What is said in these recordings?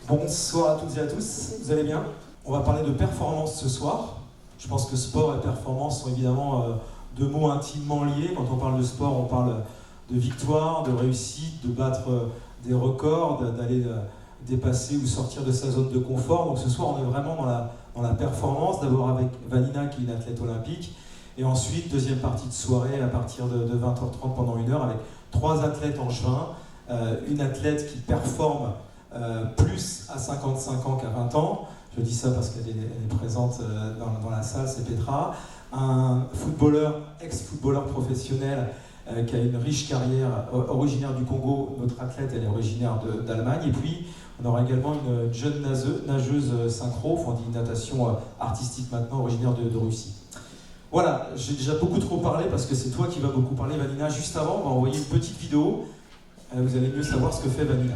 Bonsoir à toutes et à tous, vous allez bien? On va parler de performance ce soir. Je pense que sport et performance sont évidemment deux mots intimement liés. Quand on parle de sport, on parle de victoire, de réussite, de battre des records, d'aller dépasser ou sortir de sa zone de confort. Donc ce soir, on est vraiment dans la performance, d'abord avec Vanina qui est une athlète olympique, et ensuite, deuxième partie de soirée à partir de 20h30 pendant 1 heure avec 3 athlètes angevins, une athlète qui performe plus à 55 ans qu'à 20 ans, je dis ça parce qu'elle est présente dans la salle, c'est Petra, un footballeur, ex-footballeur professionnel qui a une riche carrière, originaire du Congo. Notre athlète, elle est originaire d'Allemagne, et puis on aura également une jeune nageuse synchro, on dit natation artistique maintenant, originaire de Russie. Voilà, j'ai déjà beaucoup trop parlé parce que c'est toi qui vas beaucoup parler, Vanina. Juste avant, on va envoyer une petite vidéo, vous allez mieux savoir ce que fait Vanina.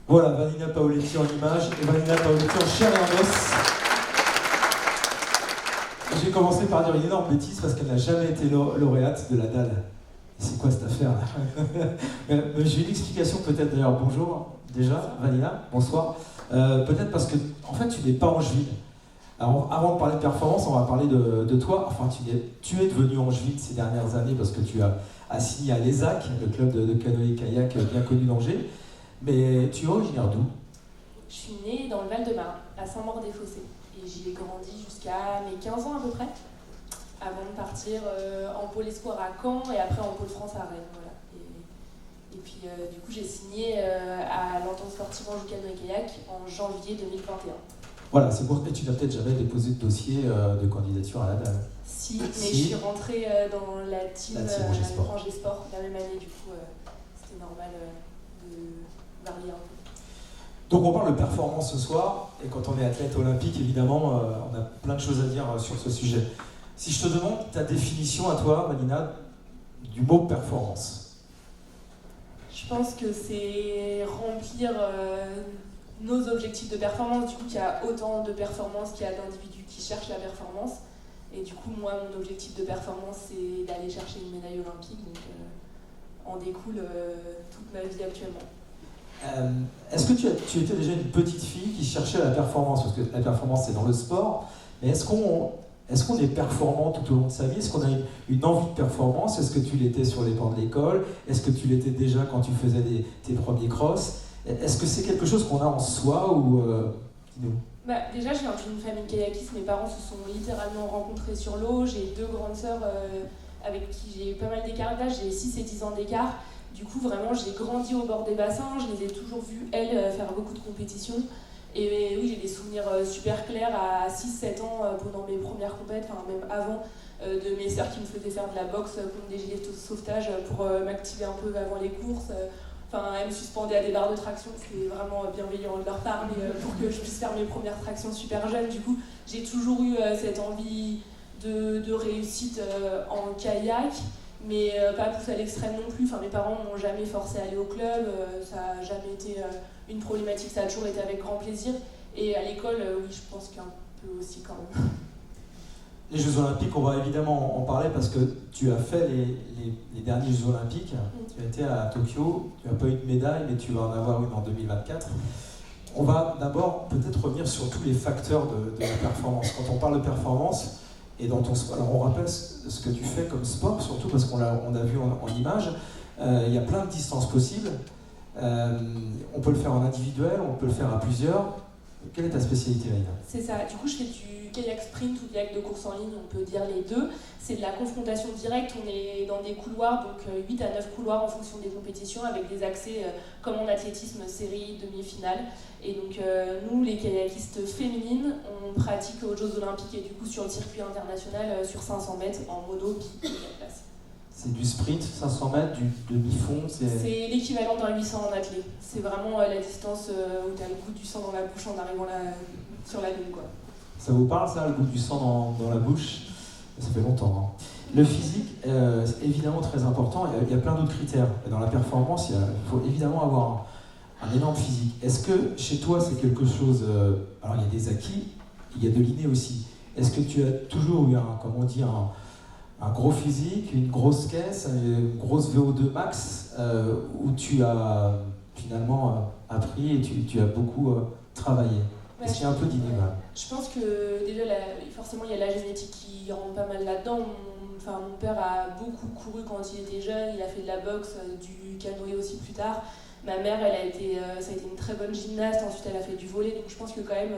Voilà, Vanina Paoletti en image et Vanina Paoletti en chair et en os. J'ai commencé par dire une énorme bêtise parce qu'elle n'a jamais été lauréate de la dalle. C'est quoi cette affaire-là? J'ai une explication peut-être d'ailleurs. Bonjour déjà, Vanina, bonsoir. Peut-être parce que, en fait, tu n'es pas angevine. Alors, avant de parler de performance, on va parler de toi. Enfin, tu es devenu angevine ces dernières années parce que tu as signé à l'ESAC, le club de canoë-kayak bien connu d'Angers. Mais tu es originaire d'où? Je suis née dans le Val-de-Marne, à Saint-Maur-des-Fossés. Et j'y ai grandi jusqu'à mes 15 ans à peu près, avant de partir en pôle espoir à Caen et après en pôle France à Rennes. Voilà. Et puis du coup j'ai signé à l'entente sportive Anjou canoë-kayak en janvier 2021. Voilà, c'est pour que tu n'as peut-être jamais déposé de dossier de candidature à la dalle. Si, mais je suis rentrée dans la team Angers Sport la même année, du coup c'était normal de varier un peu. Donc on parle de performance ce soir, et quand on est athlète olympique, évidemment, on a plein de choses à dire sur ce sujet. Si je te demande ta définition à toi, Vanina, du mot performance. Je pense que c'est remplir nos objectifs de performance, du coup qu'il y a autant de performances qu'il y a d'individus qui cherchent la performance. Et du coup, moi, mon objectif de performance, c'est d'aller chercher une médaille olympique, donc en découle toute ma vie actuellement. Est-ce que tu étais déjà une petite fille qui cherchait la performance? Parce que la performance, c'est dans le sport, mais est-ce qu'on est performant tout au long de sa vie? Est-ce qu'on a une envie de performance? Est-ce que tu l'étais sur les bancs de l'école? Est-ce que tu l'étais déjà quand tu faisais tes premiers crosses? Est-ce que c'est quelque chose qu'on a en soi ou Déjà, je viens d'une famille kayakiste. Mes parents se sont littéralement rencontrés sur l'eau. J'ai 2 grandes sœurs avec qui j'ai eu pas mal d'écart d'âge. J'ai 6 et 10 ans d'écart. Du coup, vraiment, j'ai grandi au bord des bassins. Je les ai toujours vues, elles, faire beaucoup de compétitions. Et oui, j'ai des souvenirs super clairs à 6-7 ans pendant mes premières compètes, enfin même avant, de mes sœurs qui me faisaient faire de la boxe contre des gilets de sauvetage pour m'activer un peu avant les courses. Elles me suspendaient à des barres de traction, c'était vraiment bienveillant de leur part, mais pour que je puisse faire mes premières tractions super jeunes. Du coup, j'ai toujours eu cette envie de réussite en kayak, mais pas poussé à l'extrême non plus. Mes parents m'ont jamais forcé à aller au club, ça n'a jamais été une problématique, ça a toujours été avec grand plaisir. Et à l'école, oui, je pense qu'un peu aussi quand même. Les Jeux Olympiques, on va évidemment en parler parce que tu as fait les derniers Jeux Olympiques. Tu as été à Tokyo, tu n'as pas eu de médaille, mais tu vas en avoir une en 2024. On va d'abord peut-être revenir sur tous les facteurs de la performance. Quand on parle de performance, et dans ton sport, alors on rappelle ce que tu fais comme sport, surtout parce qu'on a vu en image, il y a plein de distances possibles. On peut le faire en individuel, on peut le faire à plusieurs. Quelle est ta spécialité, Aïda? C'est ça, du coup je fais du kayak sprint ou kayak de course en ligne, on peut dire les deux. C'est de la confrontation directe, on est dans des couloirs, donc 8 à 9 couloirs en fonction des compétitions, avec des accès comme en athlétisme, série, demi-finale. Et donc nous, les kayakistes féminines, on pratique aux Jeux Olympiques et du coup sur le circuit international sur 500 mètres en mono qui place. C'est du sprint, 500 mètres, du demi-fond, c'est l'équivalent d'un 800 en athlée. C'est vraiment la distance où tu as le goût du sang dans la bouche en arrivant sur la lune, quoi. Ça vous parle, ça, le goût du sang dans la bouche? Ça fait longtemps. Hein. Le physique, c'est évidemment très important. Il y a plein d'autres critères. Et dans la performance, il faut évidemment avoir un énorme physique. Est-ce que chez toi, c'est quelque chose... alors, il y a des acquis, il y a de l'inné aussi. Est-ce que tu as toujours eu un gros physique, une grosse caisse, une grosse VO2 max, où tu as finalement appris et tu as beaucoup travaillé? Est-ce qu'il y a un peu d'inné? Je pense que déjà, forcément, il y a la génétique qui rentre pas mal là-dedans. Mon père a beaucoup couru quand il était jeune, il a fait de la boxe, du canoë aussi plus tard. Ma mère, ça a été une très bonne gymnaste, ensuite elle a fait du volley, donc je pense que quand même,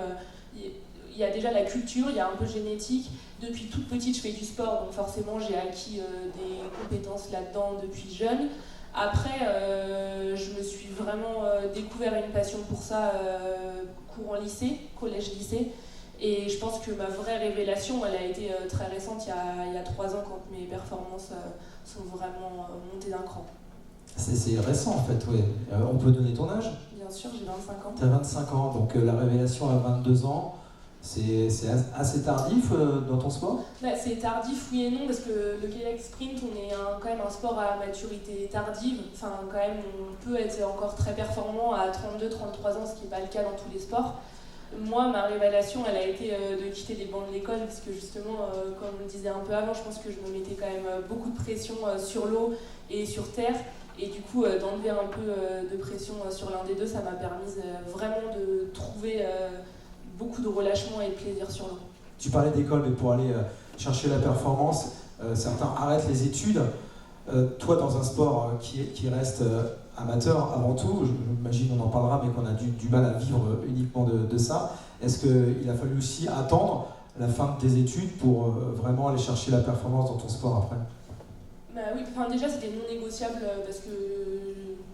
il y a déjà la culture, il y a un peu de génétique. Depuis toute petite, je fais du sport, donc forcément j'ai acquis des compétences là-dedans depuis jeune. Après, je me suis vraiment découvert une passion pour ça courant lycée, collège-lycée. Et je pense que ma vraie révélation, elle a été très récente, il y a 3 ans, quand mes performances sont vraiment montées d'un cran. C'est récent en fait, oui. On peut donner ton âge? Bien sûr, j'ai 25 ans. Tu as 25 ans, donc la révélation à 22 ans, c'est assez tardif dans ton sport? C'est tardif, oui et non, parce que le kayak sprint, on est quand même un sport à maturité tardive. Quand même, on peut être encore très performant à 32-33 ans, ce qui n'est pas le cas dans tous les sports. Moi, ma révélation, elle a été de quitter les bancs de l'école, parce que justement, comme on le disait un peu avant, je pense que je me mettais quand même beaucoup de pression sur l'eau et sur terre. Et du coup, d'enlever un peu de pression sur l'un des deux, ça m'a permis vraiment de trouver beaucoup de relâchement et de plaisir sur l'eau. Tu parlais d'école, mais pour aller chercher la performance, certains arrêtent les études. Toi, dans un sport qui reste amateur avant tout, j'imagine on en parlera, mais qu'on a du mal à vivre uniquement de ça, est-ce qu'il a fallu aussi attendre la fin de tes études pour vraiment aller chercher la performance dans ton sport après? Oui, déjà c'était non négociable parce que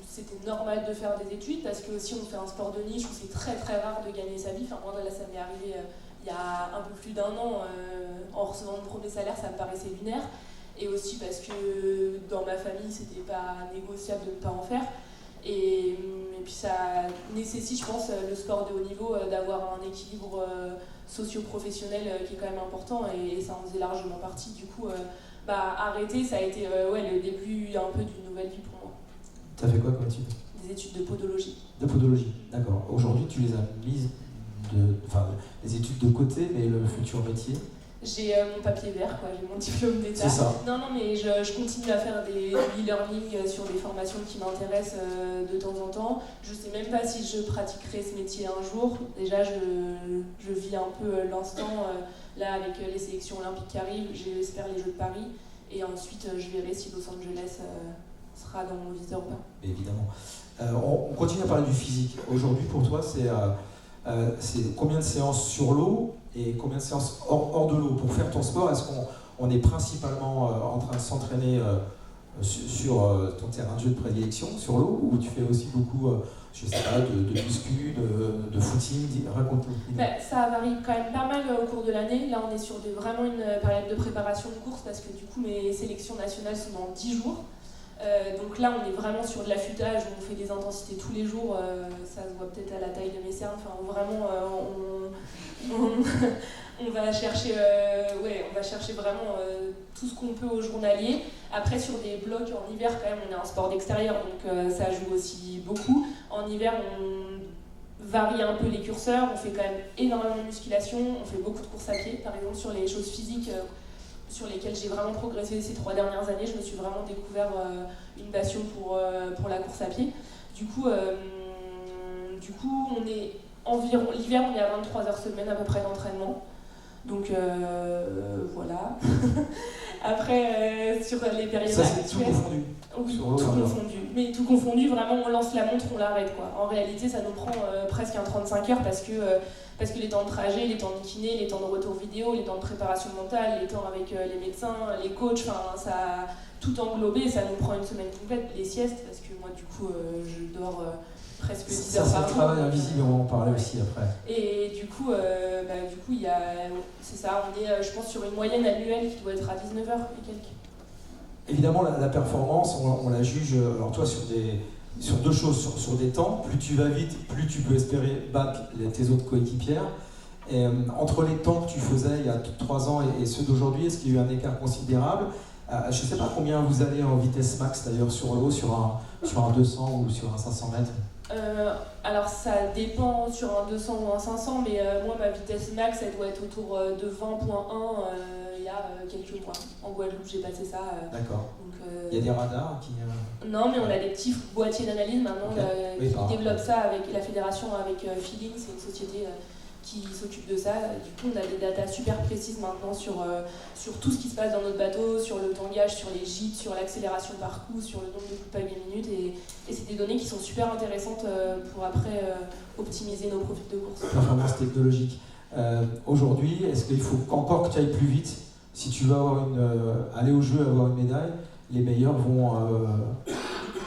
c'était normal de faire des études, parce que si on fait un sport de niche où c'est très très rare de gagner sa vie, moi là ça m'est arrivé il y a un peu plus d'1 an, en recevant mon premier salaire, ça me paraissait lunaire, et aussi parce que dans ma famille c'était pas négociable de ne pas en faire, et puis ça nécessite, je pense, le sport de haut niveau d'avoir un équilibre socio-professionnel qui est quand même important, et ça en faisait largement partie. Du coup, arrêter, ça a été le début un peu d'une nouvelle vie pour moi. Tu as fait quoi comme études? Des études de podologie. De podologie, d'accord. Aujourd'hui, tu les as mises, les études de côté, mais le futur métier? J'ai mon papier vert, j'ai mon diplôme d'état. C'est ça. Non, mais je continue à faire du e-learning sur des formations qui m'intéressent de temps en temps. Je ne sais même pas si je pratiquerai ce métier un jour. Déjà, je vis un peu l'instant, là, avec les sélections olympiques qui arrivent. J'espère les Jeux de Paris. Et ensuite, je verrai si Los Angeles sera dans mon viseur ou pas. Évidemment. On continue à parler du physique. Aujourd'hui, pour toi, c'est combien de séances sur l'eau et combien de séances hors de l'eau? Pour faire ton sport, est-ce qu'on est principalement en train de s'entraîner sur ton terrain de jeu de prédilection, sur l'eau, ou tu fais aussi beaucoup, je sais pas, de muscu, de footing? Raconte-nous. Ça varie quand même pas mal au cours de l'année. Là, on est sur vraiment une période de préparation de course, parce que du coup, mes sélections nationales sont dans 10 jours. Donc là, on est vraiment sur de l'affûtage, on fait des intensités tous les jours, ça se voit peut-être à la taille de mes cernes, vraiment, on va chercher vraiment tout ce qu'on peut au journalier. Après, sur des blocs en hiver, quand même, on est un sport d'extérieur, donc ça joue aussi beaucoup. En hiver, on varie un peu les curseurs, on fait quand même énormément de musculation, on fait beaucoup de courses à pied, par exemple sur les choses physiques sur lesquelles j'ai vraiment progressé ces 3 dernières années. Je me suis vraiment découvert une passion pour la course à pied. Du coup, on est environ, l'hiver, on est à 23 heures semaine à peu près d'entraînement. Donc voilà. Après, sur les périodes ça, c'est actuelles, tout confondu. Oui, tout confondu. mais tout confondu, vraiment, on lance la montre, on l'arrête, quoi. En réalité, ça nous prend presque un 35 heures parce que les temps de trajet, les temps de kiné, les temps de retour vidéo, les temps de préparation mentale, les temps avec les médecins, les coachs, enfin, ça tout englobé, ça nous prend une semaine complète. Les siestes, parce que moi, du coup, je dors presque 10 heures par jour. Ça, c'est le travail invisible, on va en parler aussi après. Et du coup, il y a, c'est ça, on est, je pense, sur une moyenne annuelle qui doit être à 19 heures et quelques. Évidemment, la performance, on la juge, alors toi, sur deux choses, sur des temps. Plus tu vas vite, plus tu peux espérer battre tes autres coéquipières. Et, entre les temps que tu faisais il y a 3 ans et ceux d'aujourd'hui, est-ce qu'il y a eu un écart considérable? Je ne sais pas combien vous allez en vitesse max d'ailleurs sur l'eau, sur un 200 ou sur un 500 mètres. Alors ça dépend sur un 200 ou un 500, mais moi ma vitesse max elle doit être autour de 20.1 il y a quelques mois. En Guadeloupe j'ai passé ça. D'accord. Il y a des radars qui... Non, mais on a des petits boîtiers d'analyse maintenant qui développent ça avec la fédération, avec Feeling, c'est une société qui s'occupe de ça. Du coup, on a des datas super précises maintenant sur tout ce qui se passe dans notre bateau, sur le tangage, sur les gîtes, sur l'accélération par coup, sur le nombre de coups de pagaie minute. Et c'est des données qui sont super intéressantes pour après optimiser nos profils de course. Performance technologique. Aujourd'hui, est-ce qu'il faut encore que tu ailles plus vite? Si tu veux aller au jeu, avoir une médaille, les meilleurs vont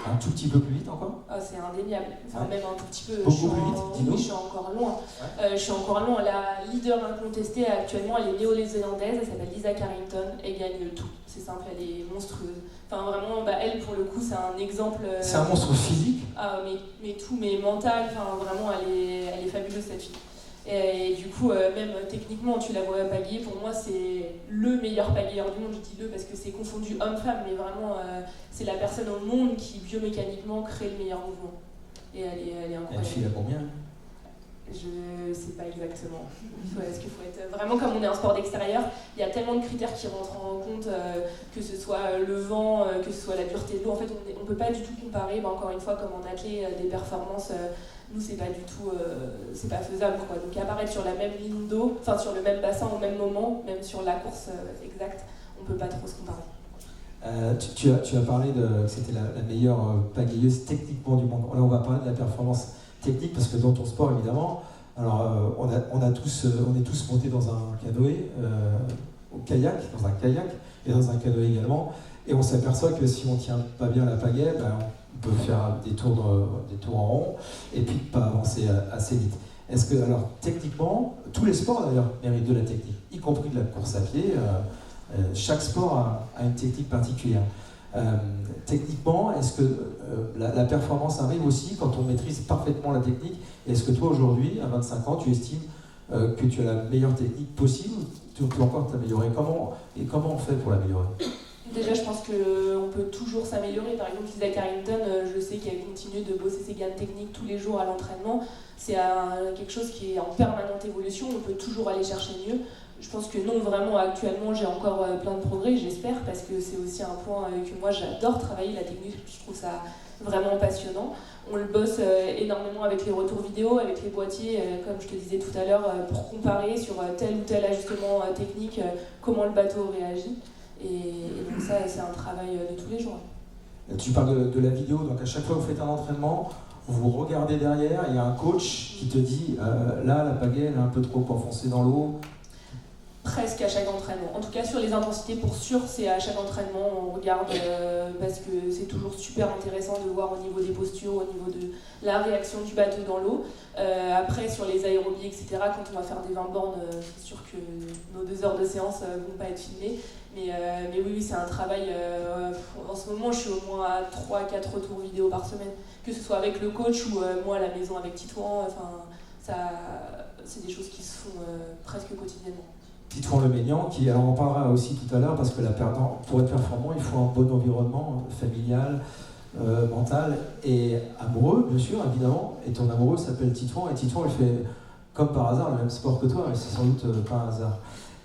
un tout petit peu plus vite encore? C'est indéniable, enfin, même un tout petit peu. Beaucoup plus vite, dis-nous. Je suis encore loin. Ouais. Je suis encore loin. La leader incontestée actuellement, elle est néo-zélandaise, elle s'appelle Lisa Carrington, elle gagne tout. C'est simple, elle est monstrueuse. Enfin vraiment, elle pour le coup, c'est un exemple. C'est un monstre physique? Ah, mais tout, mais mental, enfin vraiment, elle est fabuleuse cette fille. Et du coup, même techniquement, tu la vois pagayer, pour moi c'est le meilleur pagayeur du monde, je dis le parce que c'est confondu homme-femme, mais vraiment c'est la personne au monde qui biomécaniquement crée le meilleur mouvement. Et elle est incroyable. Elle file à combien? Je sais pas exactement. Est-ce qu'il faut être vraiment, comme on est un sport d'extérieur, il y a tellement de critères qui rentrent en compte, que ce soit le vent, que ce soit la dureté de l'eau. En fait, on peut pas du tout comparer. Encore une fois, comme en athlée, des performances. Nous, c'est pas du tout, c'est pas faisable, quoi. Donc apparaître sur la même ligne d'eau, enfin sur le même bassin au même moment, même sur la course exacte, on peut pas trop se comparer. Tu as parlé que c'était la meilleure pagayeuse techniquement du monde. Là, on va parler de la performance technique parce que dans ton sport, évidemment, alors on est tous montés dans un canoë, dans un kayak et dans un canoë également, et on s'aperçoit que si on tient pas bien la pagaie, on peut faire des tours en rond et puis pas avancer assez vite. Est-ce que, alors techniquement, tous les sports d'ailleurs méritent de la technique, y compris de la course à pied. Chaque sport a une technique particulière. Techniquement, est-ce que la performance arrive aussi quand on maîtrise parfaitement la technique? Est-ce que toi aujourd'hui, à 25 ans, tu estimes que tu as la meilleure technique possible? Tu peux encore t'améliorer? Comment on fait pour l'améliorer? Déjà, je pense qu'on peut toujours s'améliorer. Par exemple, Lisa Carrington, je sais qu'elle continue de bosser ses gammes techniques tous les jours à l'entraînement. C'est quelque chose qui est en permanente évolution. On peut toujours aller chercher mieux. Je pense que non, vraiment, actuellement, j'ai encore plein de progrès, j'espère, parce que c'est aussi un point que moi, j'adore travailler, la technique. Je trouve ça vraiment passionnant. On le bosse énormément avec les retours vidéo, avec les boîtiers, comme je te disais tout à l'heure, pour comparer sur tel ou tel ajustement technique, comment le bateau réagit. Et donc ça, c'est un travail de tous les jours. Tu parles de la vidéo, donc à chaque fois que vous faites un entraînement, vous regardez derrière, il y a un coach qui te dit là, la pagaie, elle est un peu trop enfoncée dans l'eau. Presque à chaque entraînement. En tout cas, sur les intensités, pour sûr, c'est à chaque entraînement, on regarde parce que c'est toujours super intéressant de voir au niveau des postures, au niveau de la réaction du bateau dans l'eau. Après, sur les aérobies, etc., quand on va faire des 20 bornes, c'est sûr que nos 2 heures de séance ne vont pas être filmées. Mais oui, c'est un travail. En ce moment, je suis au moins à 3-4 retours vidéo par semaine, que ce soit avec le coach ou moi à la maison avec Titouan. C'est des choses qui se font presque quotidiennement. Titouan Leménian, alors on en parlera aussi tout à l'heure, parce que pour être performant, il faut un bon environnement familial, mental et amoureux, bien sûr, évidemment. Et ton amoureux s'appelle Titouan, et Titouan, il fait, comme par hasard, le même sport que toi, mais c'est sans doute pas un hasard.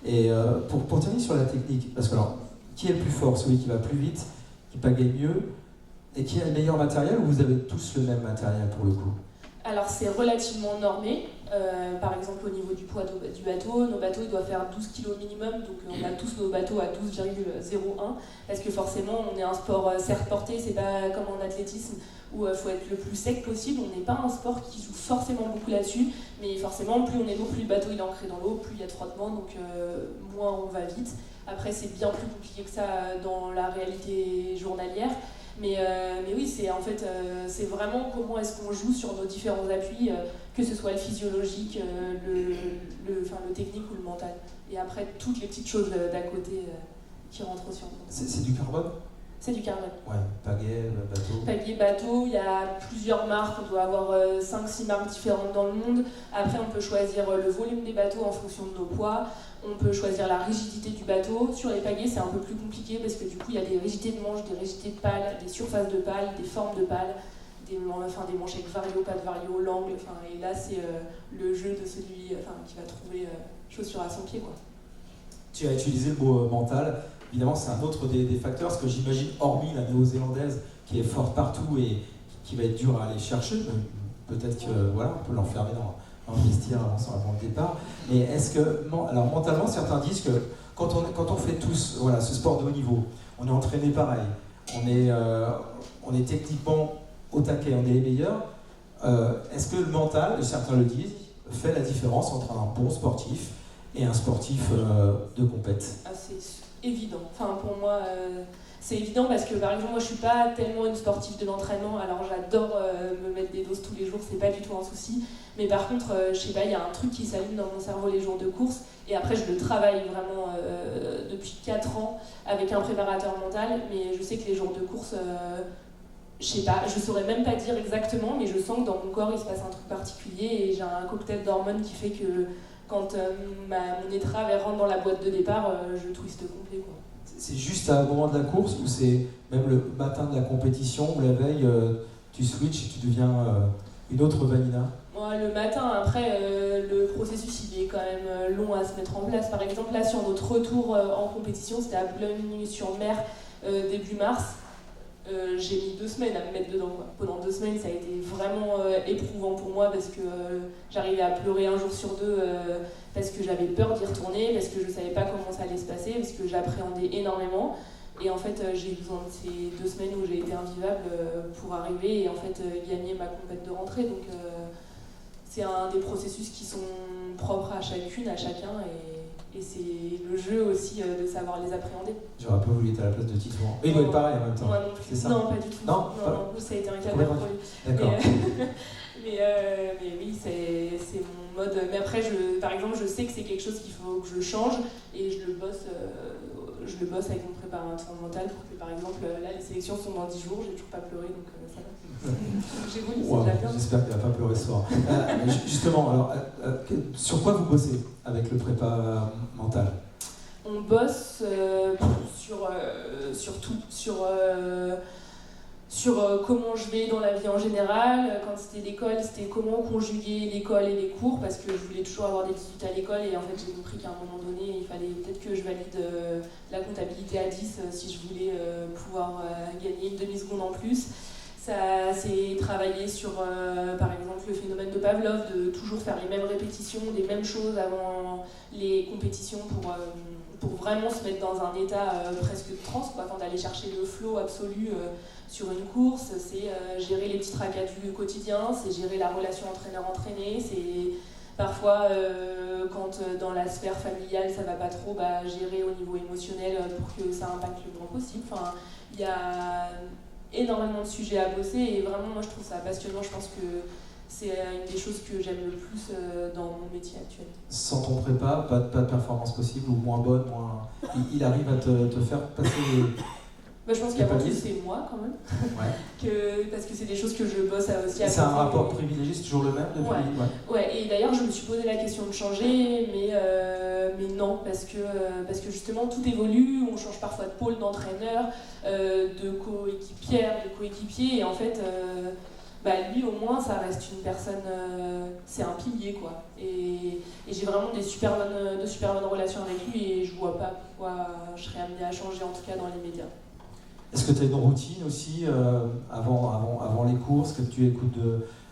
Et pour terminer sur la technique, parce que alors, qui est le plus fort? Celui qui va plus vite, qui pagaie mieux, et qui a le meilleur matériel, ou vous avez tous le même matériel pour le coup? Alors c'est relativement normé. Par exemple, au niveau du poids du bateau, nos bateaux doivent faire 12 kg minimum, donc on a tous nos bateaux à 12,01, parce que forcément, on est un sport certes porté, c'est pas comme en athlétisme où il faut être le plus sec possible. On n'est pas un sport qui joue forcément beaucoup là-dessus, mais forcément, plus on est lourd, plus le bateau il est ancré dans l'eau, plus il y a de frottement, donc moins on va vite. Après, c'est bien plus compliqué que ça dans la réalité journalière. Mais oui, c'est vraiment comment est-ce qu'on joue sur nos différents appuis, que ce soit le physiologique, le technique ou le mental. Et après, toutes les petites choses d'à côté qui rentrent aussi en compte. C'est du carbone ? C'est du carbone. Ouais, pagaie, bateau. Pagaie, bateau, il y a plusieurs marques, on doit avoir 5-6 marques différentes dans le monde. Après, on peut choisir le volume des bateaux en fonction de nos poids. On peut choisir la rigidité du bateau. Sur les pagaies, c'est un peu plus compliqué parce que du coup, il y a des rigidités de manches, des rigidités de pales, des surfaces de pales, des formes de pales, des manches avec vario, pas de vario, l'angle. Et là, c'est le jeu de celui qui va trouver chaussure à son pied, quoi. Tu as utilisé le mot mental. Évidemment, c'est un autre des facteurs, parce que j'imagine, hormis la néo-zélandaise, qui est forte partout et qui va être dure à aller chercher, peut-être que voilà, on peut l'enfermer dans le vestiaire avant le départ. Mais est-ce que, alors mentalement, certains disent que quand on fait tous ce sport de haut niveau, on est entraîné pareil, on est techniquement au taquet, on est les meilleurs. Est-ce que le mental, et certains le disent, fait la différence entre un bon sportif et un sportif de compète? C'est évident. Pour moi, c'est évident parce que, par exemple, moi, je suis pas tellement une sportive de l'entraînement. Alors, j'adore me mettre des doses tous les jours, c'est pas du tout un souci. Mais par contre, je sais pas, il y a un truc qui s'allume dans mon cerveau les jours de course. Et après, je le travaille vraiment depuis 4 ans avec un préparateur mental. Mais je sais que les jours de course, je sais pas, je saurais même pas dire exactement, mais je sens que dans mon corps, il se passe un truc particulier et j'ai un cocktail d'hormones qui fait que quand mon étrave rentre dans la boîte de départ, je twiste complet, quoi. C'est juste à un moment de la course ou c'est même le matin de la compétition ou la veille, tu switches et tu deviens une autre Vanina? Moi, le matin, après, le processus il est quand même long à se mettre en place. Par exemple, là, sur notre retour en compétition, c'était à Boulogne-sur-Mer début mars. J'ai mis 2 semaines à me mettre dedans, quoi. Pendant 2 semaines, ça a été vraiment éprouvant pour moi parce que j'arrivais à pleurer un jour sur 2 parce que j'avais peur d'y retourner, parce que je savais pas comment ça allait se passer, parce que j'appréhendais énormément. Et en fait, j'ai eu besoin de ces 2 semaines où j'ai été invivable pour arriver et en fait gagner ma compète de rentrée. Donc c'est un des processus qui sont propres à chacune, à chacun, et c'est le jeu aussi de savoir les appréhender. J'aurais pas voulu être à la place de Titouan. Mais il doit être pareil en même temps. Moi non plus. C'est ça? Non, pas du tout. Non, ça a été un calvaire pour lui. D'accord. Mais oui, c'est mon mode. Mais après, par exemple, je sais que c'est quelque chose qu'il faut que je change et je le bosse avec mon préparateur mental pour que, par exemple, là, les sélections sont dans 10 jours, j'ai toujours pas pleuré, donc ça va. J'évolue, c'est déjà bien. J'espère qu'il va pas pleurer ce soir. Justement, alors, sur quoi vous bossez avec le prépa mental? On bosse sur tout, sur comment je vais dans la vie en général. Quand c'était l'école, c'était comment conjuguer l'école et les cours, parce que je voulais toujours avoir des 18 à l'école et en fait j'ai compris qu'à un moment donné, il fallait peut-être que je valide la comptabilité à 10 si je voulais pouvoir gagner une demi-seconde en plus. Ça s'est travaillé sur, par exemple, le phénomène de Pavlov, de toujours faire les mêmes répétitions, des mêmes choses avant les compétitions pour vraiment se mettre dans un état presque de transe, quoi, d'aller chercher le flow absolu sur une course. C'est gérer les petits tracas du quotidien, c'est gérer la relation entraîneur-entraîné, c'est parfois quand dans la sphère familiale ça va pas trop, gérer au niveau émotionnel pour que ça impacte le moins possible. Il y a énormément de sujets à bosser et vraiment moi je trouve ça passionnant. Je pense que c'est une des choses que j'aime le plus dans mon métier actuel. Sans ton prépa, pas de performance possible ou moins bonne, il arrive à te faire passer je pense qu'avant tout c'est moi quand même. Ouais. Parce que c'est des choses que je bosse aussi à c'est un rapport privilégié, c'est toujours le même depuis ouais, et d'ailleurs je me suis posé la question de changer, mais non, parce que justement tout évolue, on change parfois de pôle d'entraîneur, de coéquipier, et en fait lui au moins ça reste une personne, c'est un pilier, quoi. Et j'ai vraiment de super bonnes relations avec lui et je vois pas pourquoi je serais amenée à changer, en tout cas dans les médias. Est-ce que tu as une routine aussi avant les courses, que tu écoutes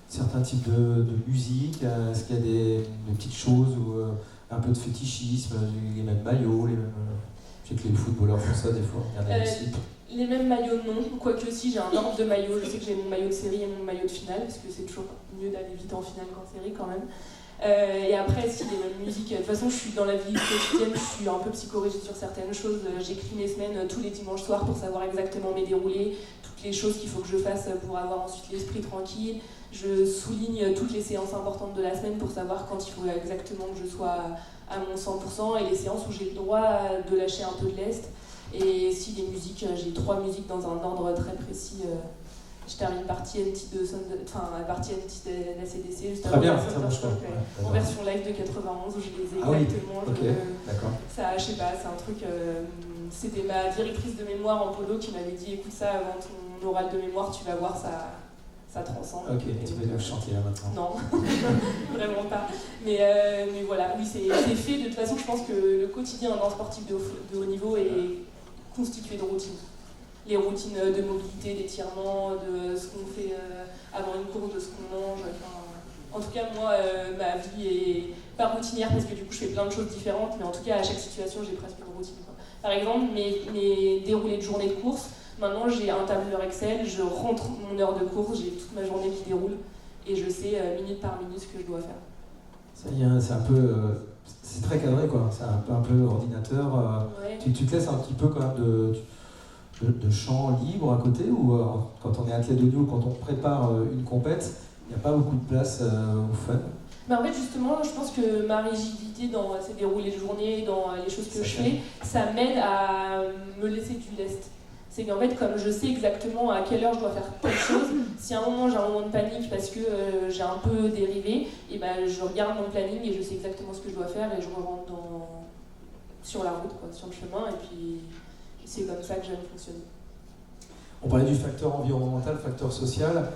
certains types de musique? Est-ce qu'il y a des petites choses ou un peu de fétichisme, les mêmes maillots, je sais que les footballeurs font ça des fois, regardez les slips. Les mêmes maillots, non. Quoique si, j'ai un ordre de maillots. Je sais que j'ai mon maillot de série et mon maillot de finale, parce que c'est toujours mieux d'aller vite en finale qu'en série quand même. Et après, si, les mêmes musiques. De toute façon, je suis dans la vie quotidienne, je suis un peu psychorigide sur certaines choses. J'écris mes semaines tous les dimanches soirs pour savoir exactement mes déroulés, toutes les choses qu'il faut que je fasse pour avoir ensuite l'esprit tranquille. Je souligne toutes les séances importantes de la semaine pour savoir quand il faut exactement que je sois à mon 100%, et les séances où j'ai le droit de lâcher un peu de lest. Et si les musiques, j'ai 3 musiques dans un ordre très précis. Je termine partie NT de partie NT de la CDC, juste très bien, en version live de 91 où je les ai exactement. Oui. Okay. D'accord. Ça, je sais pas, c'est un truc. C'était ma directrice de mémoire en polo qui m'avait dit écoute ça avant ton oral de mémoire, tu vas voir ça transcende. Ok, tu veux le chantier là maintenant? Non, vraiment pas. Mais voilà, oui, c'est fait. De toute façon, je pense que le quotidien d'un sportif de haut niveau est constitué de routines. Les routines de mobilité, d'étirement, de ce qu'on fait avant une course, de ce qu'on mange. En tout cas, moi, ma vie est pas routinière parce que du coup, je fais plein de choses différentes, mais en tout cas, à chaque situation, j'ai presque une routine, quoi. Par exemple, mes déroulés de journée de course, maintenant, j'ai un tableur Excel, je rentre mon heure de course, j'ai toute ma journée qui déroule et je sais minute par minute ce que je dois faire. Ça y est, c'est un peu... c'est très cadré, quoi. C'est un peu ordinateur. Ouais. Tu te laisses un petit peu quand même de champ libre à côté, ou quand on est athlète de niveau, quand on prépare une compète, il n'y a pas beaucoup de place au fun? En fait, justement, je pense que ma rigidité dans ces déroulés de journée, dans les choses que je fais, ça m'ade à me laisser du lest. C'est qu'en fait, comme je sais exactement à quelle heure je dois faire telle chose, si à un moment j'ai un moment de panique parce que j'ai un peu dérivé, et ben, je regarde mon planning et je sais exactement ce que je dois faire et je rentre sur la route, quoi, sur le chemin, et puis c'est comme ça que j'aime fonctionner. On parlait du facteur environnemental, facteur social.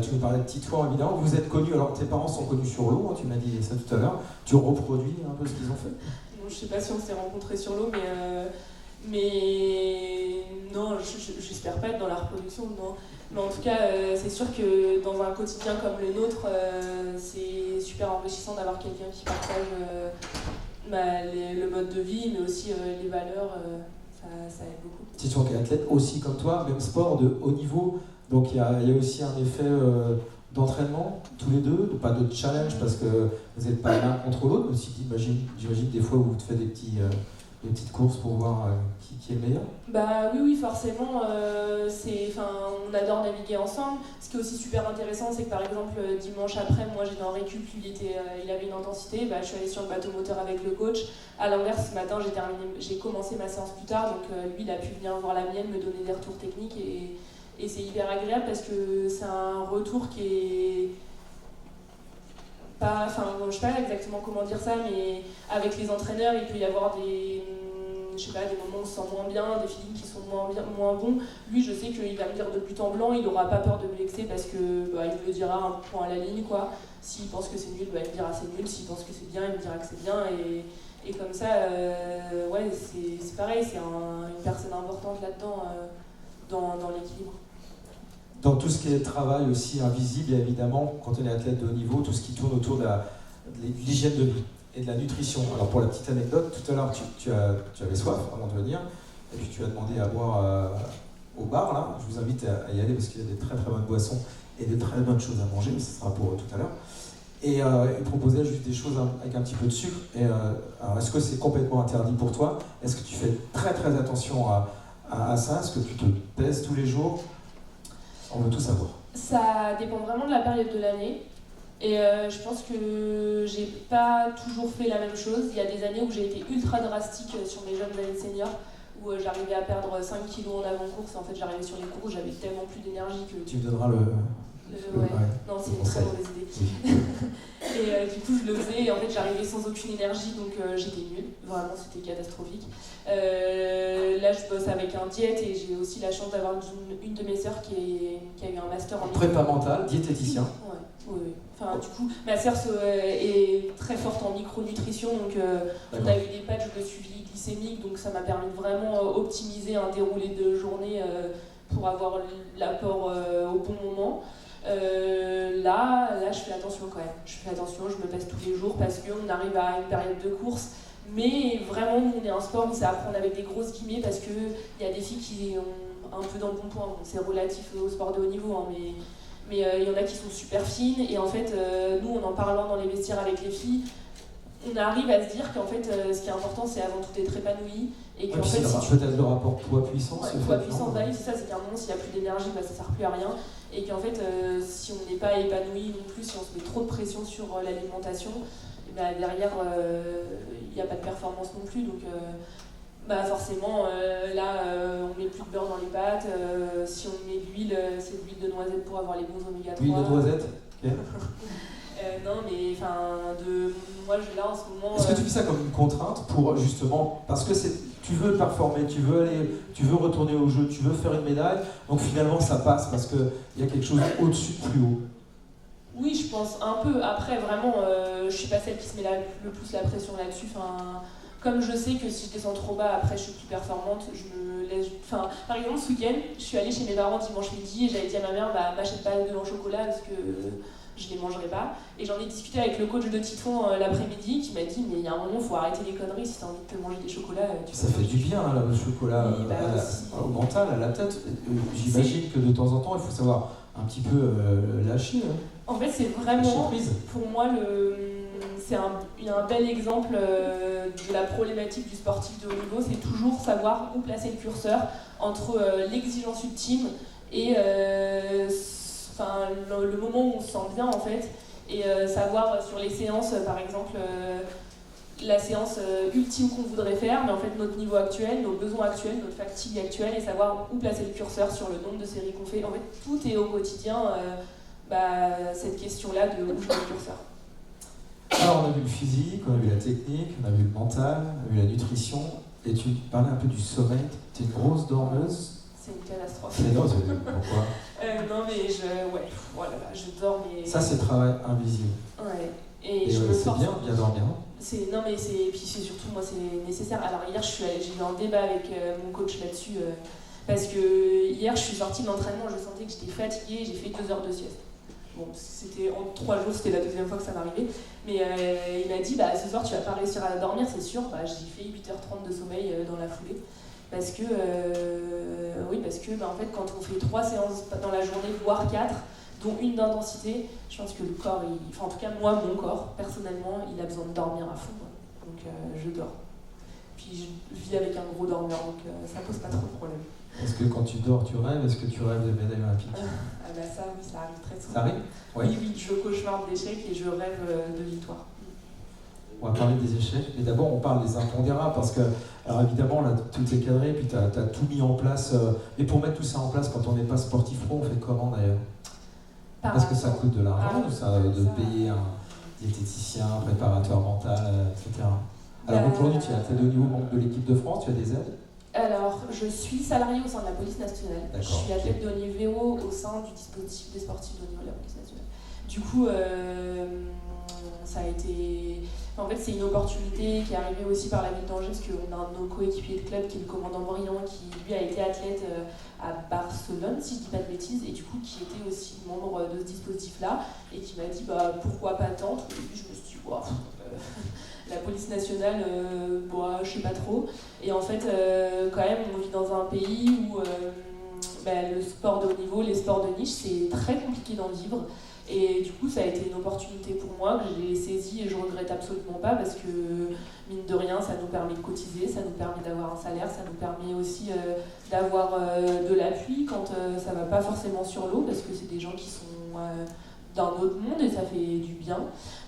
Tu nous parlais de Titouan, évidemment. Vous êtes connus, alors tes parents sont connus sur l'eau, hein, tu m'as dit ça tout à l'heure. Tu reproduis un peu ce qu'ils ont fait? Non, je sais pas si on s'est rencontrés sur l'eau, mais non, j'espère pas être dans la reproduction, non. Mais en tout cas, c'est sûr que dans un quotidien comme le nôtre, c'est super enrichissant d'avoir quelqu'un qui partage le mode de vie, mais aussi les valeurs. Ça aide beaucoup. Titouan qui est athlète aussi comme toi, même sport de haut niveau, donc il y a aussi un effet d'entraînement, tous les deux, pas de challenge parce que vous n'êtes pas l'un contre l'autre, mais si j'imagine des fois où vous te faites des petites courses pour voir qui est le meilleur. Bah oui, forcément, on adore naviguer ensemble. Ce qui est aussi super intéressant, c'est que par exemple dimanche après, moi j'étais en récup, lui il avait une intensité, je suis allée sur le bateau moteur avec le coach. À l'inverse, ce matin j'ai commencé ma séance plus tard, donc lui il a pu venir voir la mienne, me donner des retours techniques, et c'est hyper agréable parce que c'est un retour qui est pas, je sais pas exactement comment dire ça, mais avec les entraîneurs, il peut y avoir des moments où on se sent moins bien, des feelings qui sont moins bons. Lui, je sais qu'il va me dire de but en blanc, il n'aura pas peur de me vexer parce que il me le dira un point à la ligne, quoi. S'il pense que c'est nul, il me dira c'est nul. S'il pense que c'est bien, il me dira que c'est bien. Et comme ça, c'est pareil, c'est une personne importante là-dedans, dans l'équilibre. Dans tout ce qui est travail aussi invisible, et évidemment, quand on est athlète de haut niveau, tout ce qui tourne autour de l'hygiène de vie et de la nutrition. Alors pour la petite anecdote, tout à l'heure tu avais soif avant de venir, et puis tu as demandé à boire au bar, là. Je vous invite à y aller parce qu'il y a des très très bonnes boissons et des très bonnes choses à manger, mais ce sera pour tout à l'heure. Et il proposait juste des choses avec un petit peu de sucre. Alors est-ce que c'est complètement interdit pour toi? Est-ce que tu fais très très attention à ça? Est-ce que tu te pèses tous les jours? On veut tout savoir. Ça dépend vraiment de la période de l'année. Et je pense que j'ai pas toujours fait la même chose. Il y a des années où j'ai été ultra drastique sur mes jeunes années de senior, où j'arrivais à perdre 5 kilos en avant-course. En fait, j'arrivais sur les cours, j'avais tellement plus d'énergie que... Tu me donneras le... Ouais. Non, c'est une très mauvaise idée. Oui. Et du coup, je le faisais, et en fait, j'arrivais sans aucune énergie, donc j'étais nulle. Vraiment, c'était catastrophique. Là, je bosse avec un diète, et j'ai aussi la chance d'avoir une de mes sœurs qui a eu un master en prépa mentale, diététicien. Ouais, oui. Enfin, du coup, ma sœur est très forte en micronutrition, donc on a eu des patchs de suivi glycémique, donc ça m'a permis de vraiment optimiser un déroulé de journée pour avoir l'apport au bon moment. Là, je fais attention quand même. Je fais attention, je me pèse tous les jours parce qu'on arrive à une période de course. Mais vraiment, nous, on est un sport où c'est à prendre avec des grosses guillemets parce qu'il y a des filles qui ont un peu d'embonpoint. Bon, c'est relatif au sport de haut niveau, hein, mais il y en a qui sont super fines. Et en fait, nous, en parlant dans les vestiaires avec les filles, on arrive à se dire qu'en fait, ce qui est important, c'est avant tout d'être épanoui. Et qu'en fait, peut-être le rapport poids-puissance. Ouais, poids-puissance, bah oui, c'est ça, c'est qu'à un moment, s'il n'y a plus d'énergie, bah, ça ne sert plus à rien. Et qu'en fait, si on n'est pas épanoui non plus, si on se met trop de pression sur l'alimentation, et bah, derrière, il n'y a pas de performance non plus. Donc, bah, forcément, on met plus de beurre dans les pâtes. Si on met de l'huile, c'est de l'huile de noisette pour avoir les bons oméga 3. L'huile de noisette, ok. Non, mais moi, là en ce moment. Est-ce que tu fais ça comme une contrainte pour justement, parce que tu veux performer, tu veux retourner au jeu, tu veux faire une médaille, donc finalement ça passe parce qu'il y a quelque chose au-dessus de plus haut? Oui, je pense un peu. Après, vraiment, je suis pas celle qui se met le plus la pression là-dessus. Comme je sais que si je descends trop bas, après je suis plus performante, je me laisse. Par exemple, ce week-end, je suis allée chez mes parents dimanche midi et j'avais dit à ma mère, bah, m'achète pas de en chocolat parce que je les mangerai pas. Et j'en ai discuté avec le coach de Titon l'après-midi qui m'a dit, mais il y a un moment, il faut arrêter les conneries. Si tu as envie de te manger des chocolats, ça fait du bien, là, le chocolat au mental, à la tête. J'imagine que de temps en temps, il faut savoir un petit peu lâcher. En fait, c'est vraiment, pour moi, il y a un bel exemple de la problématique du sportif de haut niveau, c'est toujours savoir où placer le curseur entre l'exigence ultime et le moment où on se sent bien en fait, et savoir sur les séances, par exemple, la séance ultime qu'on voudrait faire, mais en fait notre niveau actuel, nos besoins actuels, notre fatigue actuelle, et savoir où placer le curseur sur le nombre de séries qu'on fait. En fait, tout est au quotidien, cette question-là de où je mets le curseur. Alors on a vu le physique, on a vu la technique, on a vu le mental, on a vu la nutrition, et tu parlais un peu du sommeil. Tu es une grosse dormeuse. C'est une catastrophe. Mais non, pourquoi? Non mais je dors mais... Ça c'est travail invisible. Ouais. Et je me c'est force. bien dormir. Non mais puis c'est surtout moi c'est nécessaire. Alors hier j'ai eu un débat avec mon coach là-dessus parce que hier je suis sortie de l'entraînement, je sentais que j'étais fatiguée, j'ai fait 2 heures de sieste. Bon, c'était en 3 jours, c'était la 2e fois que ça m'arrivait. Mais il m'a dit, ce soir tu vas pas réussir à dormir, c'est sûr. J'ai fait 8h30 de sommeil dans la foulée. Parce que en fait, quand on fait 3 séances dans la journée, voire 4, dont une d'intensité, je pense que le corps, en tout cas moi, mon corps, personnellement, il a besoin de dormir à fond. Donc je dors. Puis je vis avec un gros dormeur, donc ça pose pas trop de problème. Est-ce que quand tu dors, tu rêves? Est-ce que tu rêves de médailles olympiques? Ça, oui, ça arrive très souvent. Ça arrive? Oui, je cauchemarde d'échecs et je rêve de victoire. On va parler des échecs, mais d'abord on parle des impondérables parce que, alors évidemment, là tout est cadré, puis tu as tout mis en place. Et pour mettre tout ça en place, quand on n'est pas sportif pro, on fait comment d'ailleurs? Parce que ça coûte de l'argent, de payer un diététicien, un préparateur mental, etc. Alors aujourd'hui, tu es athlète de haut niveau, membre de l'équipe de France, tu as des aides? Alors, je suis salariée au sein de la police nationale. D'accord, je suis athlète de haut niveau au sein du dispositif des sportifs de haut niveau de la police nationale. Du coup, ça a été... En fait, c'est une opportunité qui est arrivée aussi par la ville d'Angers, parce qu'on a un de nos coéquipiers de club qui est le commandant Briand, qui lui a été athlète à Barcelone, si je dis pas de bêtises, et du coup qui était aussi membre de ce dispositif-là, et qui m'a dit pourquoi pas tenter. Et puis je me suis dit, la police nationale, je sais pas trop. Et en fait, quand même, on vit dans un pays où le sport de haut niveau, les sports de niche, c'est très compliqué d'en vivre. Et du coup, ça a été une opportunité pour moi que j'ai saisie et je regrette absolument pas parce que, mine de rien, ça nous permet de cotiser, ça nous permet d'avoir un salaire, ça nous permet aussi d'avoir de l'appui quand ça va pas forcément sur l'eau parce que c'est des gens qui sont d'un autre monde et ça fait du bien.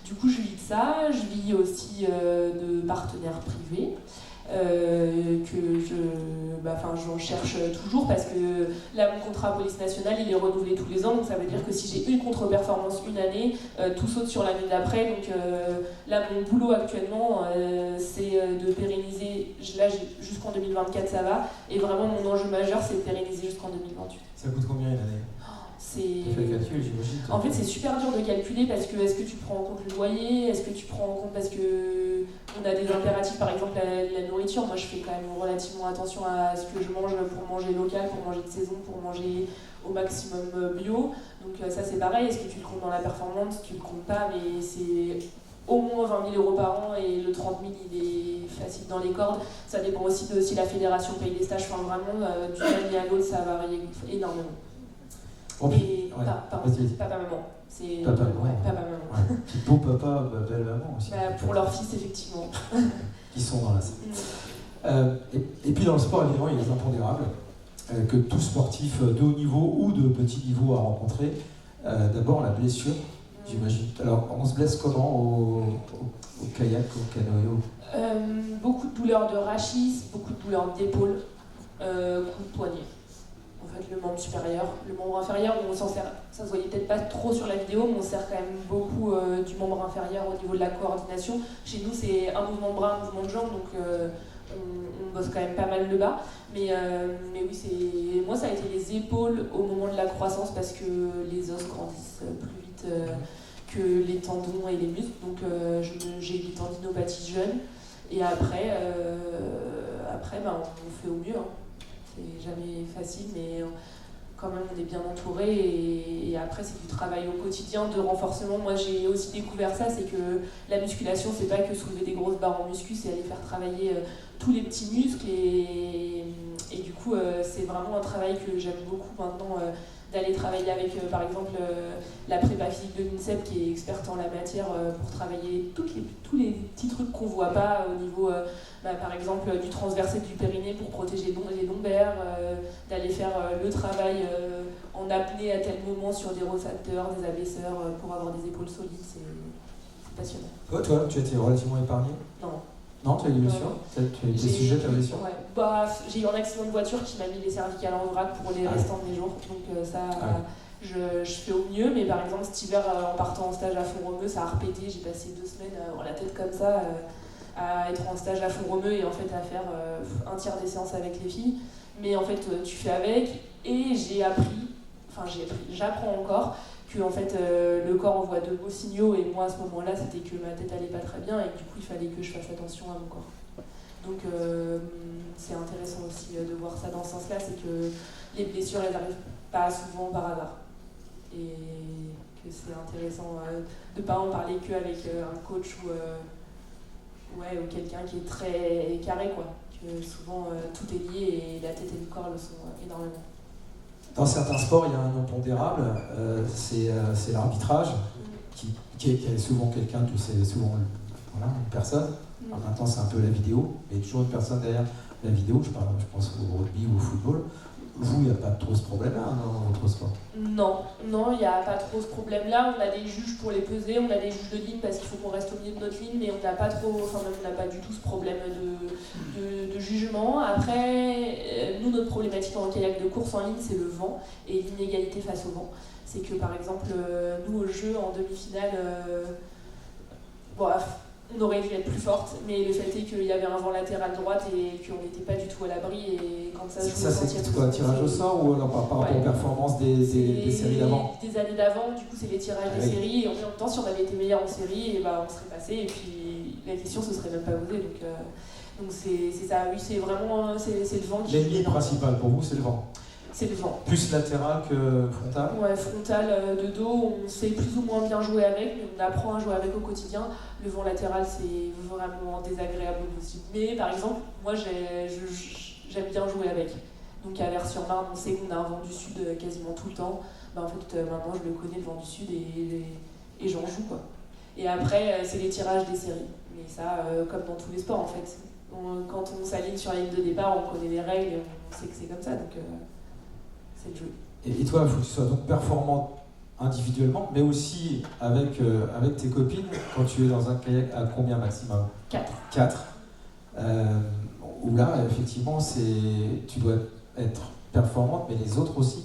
Du coup, je vis de ça, je vis aussi de partenaires privés. J'en cherche toujours parce que là mon contrat police nationale il est renouvelé tous les ans, donc ça veut dire que si j'ai une contre-performance une année, tout saute sur l'année d'après. Donc là mon boulot actuellement c'est de pérenniser, là jusqu'en 2024 ça va, et vraiment mon enjeu majeur c'est de pérenniser jusqu'en 2028. Ça coûte combien une année? Tu fais le calcul, j'imagine. En fait, c'est super dur de calculer parce que est-ce que tu prends en compte le loyer, est-ce que tu prends en compte parce que on a des impératifs, par exemple la nourriture. Moi, je fais quand même relativement attention à ce que je mange pour manger local, pour manger de saison, pour manger au maximum bio. Donc ça, c'est pareil. Est-ce que tu le comptes dans la performance? Tu le comptes pas, mais c'est au moins 20 000 € par an et le 30 000, il est facile dans les cordes. Ça dépend aussi de si la fédération paye des stages. Enfin, vraiment, d'une année à l'autre, ça varie énormément. Et papa-maman. C'est papa-maman. Ouais, papa-maman. Ouais. Puis beau papa, belle-maman aussi. Pour leur fils, effectivement. Qui sont dans la salle. Et puis dans le sport, évidemment, il y a les impondérables que tout sportif de haut niveau ou de petit niveau a rencontré. D'abord, la blessure, j'imagine. Alors, on se blesse comment au kayak, au canoë? Beaucoup de douleurs de rachis, beaucoup de douleurs d'épaule, coups de poignet. En fait, le membre supérieur, le membre inférieur, on s'en sert, ça se voyait peut-être pas trop sur la vidéo, mais on sert quand même beaucoup du membre inférieur au niveau de la coordination. Chez nous, c'est un mouvement de bras, un mouvement de jambe, donc on bosse quand même pas mal le bas. Mais oui, moi, ça a été les épaules au moment de la croissance parce que les os grandissent plus vite que les tendons et les muscles. Donc j'ai eu des tendinopathies jeunes. Et après, on fait au mieux. Hein. C'est jamais facile, mais quand même on est bien entouré et après c'est du travail au quotidien de renforcement. Moi j'ai aussi découvert ça, c'est que la musculation c'est pas que soulever des grosses barres en muscu, c'est aller faire travailler tous les petits muscles et du coup c'est vraiment un travail que j'aime beaucoup maintenant, d'aller travailler avec par exemple la prépa physique de l'INSEP qui est experte en la matière pour travailler tous les petits trucs qu'on voit pas au niveau par exemple du transversé du périnée pour protéger les lombaires, d'aller faire le travail en apnée à tel moment sur des rotateurs, des abaisseurs pour avoir des épaules solides, c'est passionnant. Toi, tu as été relativement épargné? Non, tu as eu des blessures? Tu as eu des sujets de blessure? Ouais. J'ai eu un accident de voiture qui m'a mis les cervicales en vrac pour les restants de mes jours. Donc je fais au mieux. Mais par exemple, cet hiver, en partant en stage à Font-Romeu, ça a repété. J'ai passé 2 semaines à avoir la tête comme ça, à être en stage à Font-Romeu et en fait à faire un tiers des séances avec les filles. Mais en fait, tu fais avec. Et j'apprends encore que en fait, le corps envoie de beaux signaux et moi à ce moment-là c'était que ma tête allait pas très bien et du coup il fallait que je fasse attention à mon corps. Donc c'est intéressant aussi de voir ça dans ce sens-là, c'est que les blessures elles n'arrivent pas souvent par hasard et que c'est intéressant de pas en parler qu'avec un coach ou quelqu'un qui est très carré quoi, que souvent tout est lié et la tête et le corps le sont énormément. Dans certains sports, il y a un impondérable, c'est l'arbitrage, qui est souvent quelqu'un, c'est souvent une personne. Alors maintenant, c'est un peu la vidéo, mais il y a toujours une personne derrière la vidéo. Je pense au rugby ou au football. Vous, il n'y a pas trop ce problème-là dans votre sport? Non, il n'y a pas trop ce problème-là. On a des juges pour les peser, on a des juges de ligne parce qu'il faut qu'on reste au milieu de notre ligne, mais on n'a pas du tout ce problème de jugement. Après, nous, notre problématique en kayak de course en ligne, c'est le vent et l'inégalité face au vent. C'est que par exemple, nous au jeu, en demi-finale, on aurait dû être plus forte, mais le fait est qu'il y avait un vent latéral droite et qu'on n'était pas du tout à l'abri. Et quand ça se joue, c'est quoi, tirage au sort ou alors par rapport aux performances des séries d'avant? Des années d'avant, du coup, c'est les tirages des séries. Et en même temps, si on avait été meilleur en série, on serait passé. Et puis la question se serait même pas posée. Donc c'est ça, oui, c'est vraiment c'est le vent qui. L'ennemi principal pour vous, c'est le vent? C'est le vent. Plus latéral que frontal? Ouais, frontal, de dos, on sait plus ou moins bien jouer avec, mais on apprend à jouer avec au quotidien. Le vent latéral, c'est vraiment désagréable au possible. Mais par exemple, moi, j'aime bien jouer avec. Donc à Vers-sur-Marne, on sait qu'on a un vent du sud quasiment tout le temps. En fait, maintenant, je le connais, le vent du sud, et j'en joue, quoi. Et après, c'est les tirages des séries. Mais ça, comme dans tous les sports, en fait. Quand on s'aligne sur la ligne de départ, on connaît les règles, et on sait que c'est comme ça. Donc, c'est le jeu. Et toi, il faut que tu sois donc performant individuellement, mais aussi avec tes copines, quand tu es dans un kayak, à combien maximum? 4. Où là, effectivement, tu dois être performante, mais les autres aussi.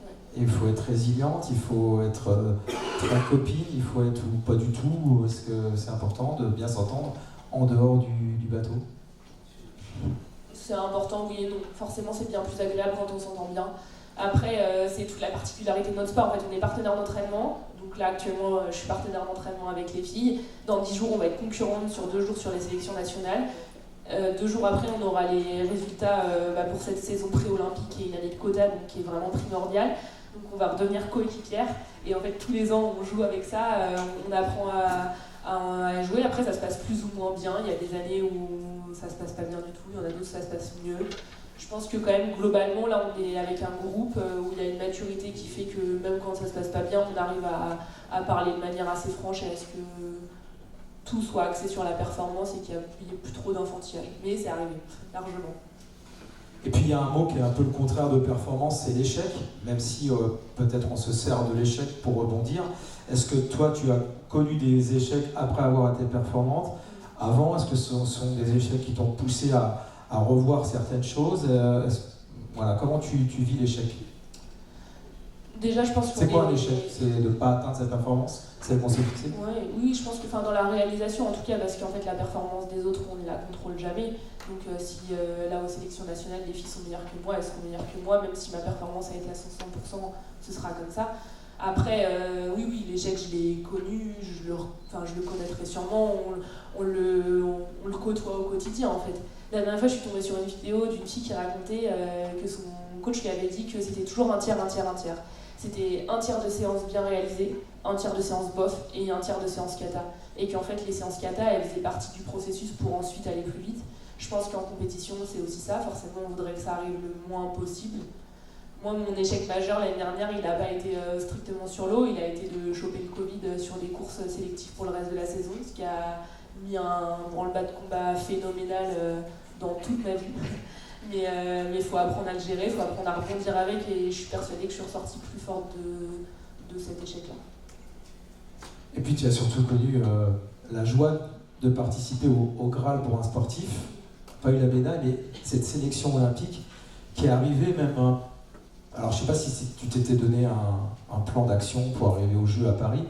Ouais. Il faut être résiliente, il faut être très copine, il faut être ou pas du tout, parce que c'est important de bien s'entendre en dehors du bateau. C'est important, oui et non. Forcément, c'est bien plus agréable quand on s'entend bien. Après, c'est toute la particularité de notre sport. En fait, on est partenaire d'entraînement. Donc là, actuellement, je suis partenaire d'entraînement avec les filles. Dans 10 jours, on va être concurrente sur 2 jours sur les sélections nationales. 2 jours après, on aura les résultats pour cette saison pré-olympique et une année de quota, donc qui est vraiment primordiale. Donc on va redevenir coéquipière. Et en fait, tous les ans, on joue avec ça. On apprend à jouer. Après, ça se passe plus ou moins bien. Il y a des années où ça se passe pas bien du tout. Il y en a d'autres où ça se passe mieux. Je pense que quand même, globalement, là, on est avec un groupe où il y a une maturité qui fait que même quand ça se passe pas bien, on arrive à parler de manière assez franche et à ce que tout soit axé sur la performance et qu'il n'y ait plus trop d'enfantillage. Mais c'est arrivé, largement. Et puis il y a un mot qui est un peu le contraire de performance, c'est l'échec, même si peut-être on se sert de l'échec pour rebondir. Est-ce que toi, tu as connu des échecs après avoir été performante? Avant, est-ce que ce sont des échecs qui t'ont poussé à revoir certaines choses? Voilà, comment tu vis l'échec? Déjà, je pense que c'est quoi un échec? C'est de ne pas atteindre cette performance? C'est qu'on s'est fixé? Oui, je pense que dans la réalisation, en tout cas, parce qu'en fait, la performance des autres, on ne la contrôle jamais. Donc, si là, aux sélections nationales, les filles sont meilleures que moi, elles seront meilleures que moi, même si ma performance a été à 100%, ce sera comme ça. Après, oui, l'échec, je l'ai connu, je le connaîtrai sûrement, on le côtoie au quotidien, en fait. La dernière fois, je suis tombée sur une vidéo d'une fille qui racontait que son coach lui avait dit que c'était toujours un tiers. C'était un tiers de séance bien réalisée, un tiers de séance bof et un tiers de séance kata. Et qu'en fait, les séances kata, elles faisaient partie du processus pour ensuite aller plus vite. Je pense qu'en compétition, c'est aussi ça. Forcément, on voudrait que ça arrive le moins possible. Moi, mon échec majeur l'année dernière, il n'a pas été strictement sur l'eau. Il a été de choper le Covid sur des courses sélectives pour le reste de la saison, ce qui a mis un branle-bas de combat phénoménal dans toute ma vie. Mais il faut apprendre à le gérer, il faut apprendre à rebondir avec, et je suis persuadée que je suis ressortie plus forte de cet échec-là. Et puis tu as surtout connu la joie de participer au Graal pour un sportif, pas eu la médaille, mais cette sélection olympique qui est arrivée même... Alors je ne sais pas si tu t'étais donné un plan d'action pour arriver aux Jeux à Paris,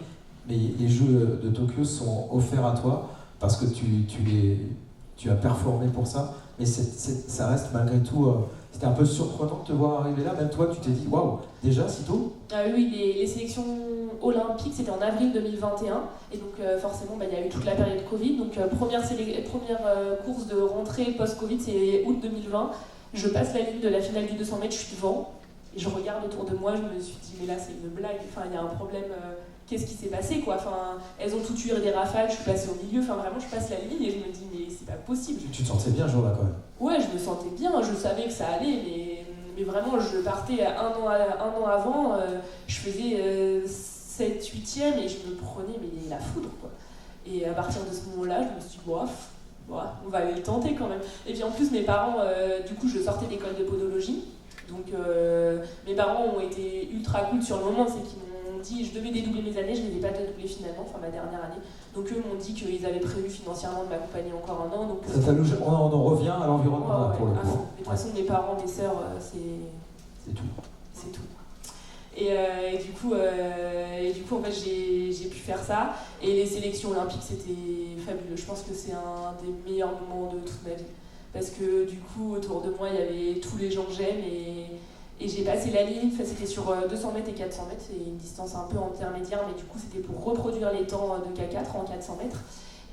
mais les Jeux de Tokyo sont offerts à toi parce que tu as performé pour ça. Mais ça reste malgré tout, c'était un peu surprenant de te voir arriver là. Même toi, tu t'es dit, waouh, déjà, si tôt? Oui, les sélections olympiques, c'était en avril 2021. Et donc, forcément, il y a eu toute la période Covid. Donc, première course de rentrée post-Covid, c'est août 2020. Je passe la ligne de la finale du 200 mètres, je suis devant. Et je regarde autour de moi, je me suis dit, mais là, c'est une blague. Enfin, il y a un problème. Qu'est-ce qui s'est passé, quoi? Enfin, elles ont tout tué des rafales, je suis passée au milieu. Enfin, vraiment, je passe la ligne et je me dis, mais c'est pas possible. Tu te sentais bien, ce jour-là, quand même? Ouais, je me sentais bien, je savais que ça allait, mais vraiment, je partais un an avant, je faisais 7-8e et je me prenais la foudre, quoi. Et à partir de ce moment-là, je me suis dit, bof, on va aller le tenter quand même. Et puis en plus, mes parents, du coup, je sortais d'école de podologie, donc mes parents ont été ultra cool sur le moment, c'est qu'ils m'ont dit, je devais dédoubler mes années, je ne les ai pas dédoublées finalement, enfin ma dernière année. Donc eux m'ont dit qu'ils avaient prévu financièrement de m'accompagner encore un an. Donc, on en revient à l'environnement pour le coup. De toute façon, mes parents, mes sœurs, c'est tout. C'est tout. Et du coup, en fait, j'ai pu faire ça. Et les sélections olympiques, c'était fabuleux. Je pense que c'est un des meilleurs moments de toute ma vie. Parce que du coup, autour de moi, il y avait tous les gens que j'aime. Et j'ai passé la ligne, c'était sur 200 mètres et 400 mètres, c'est une distance un peu intermédiaire, mais du coup c'était pour reproduire les temps de K4 en 400 mètres.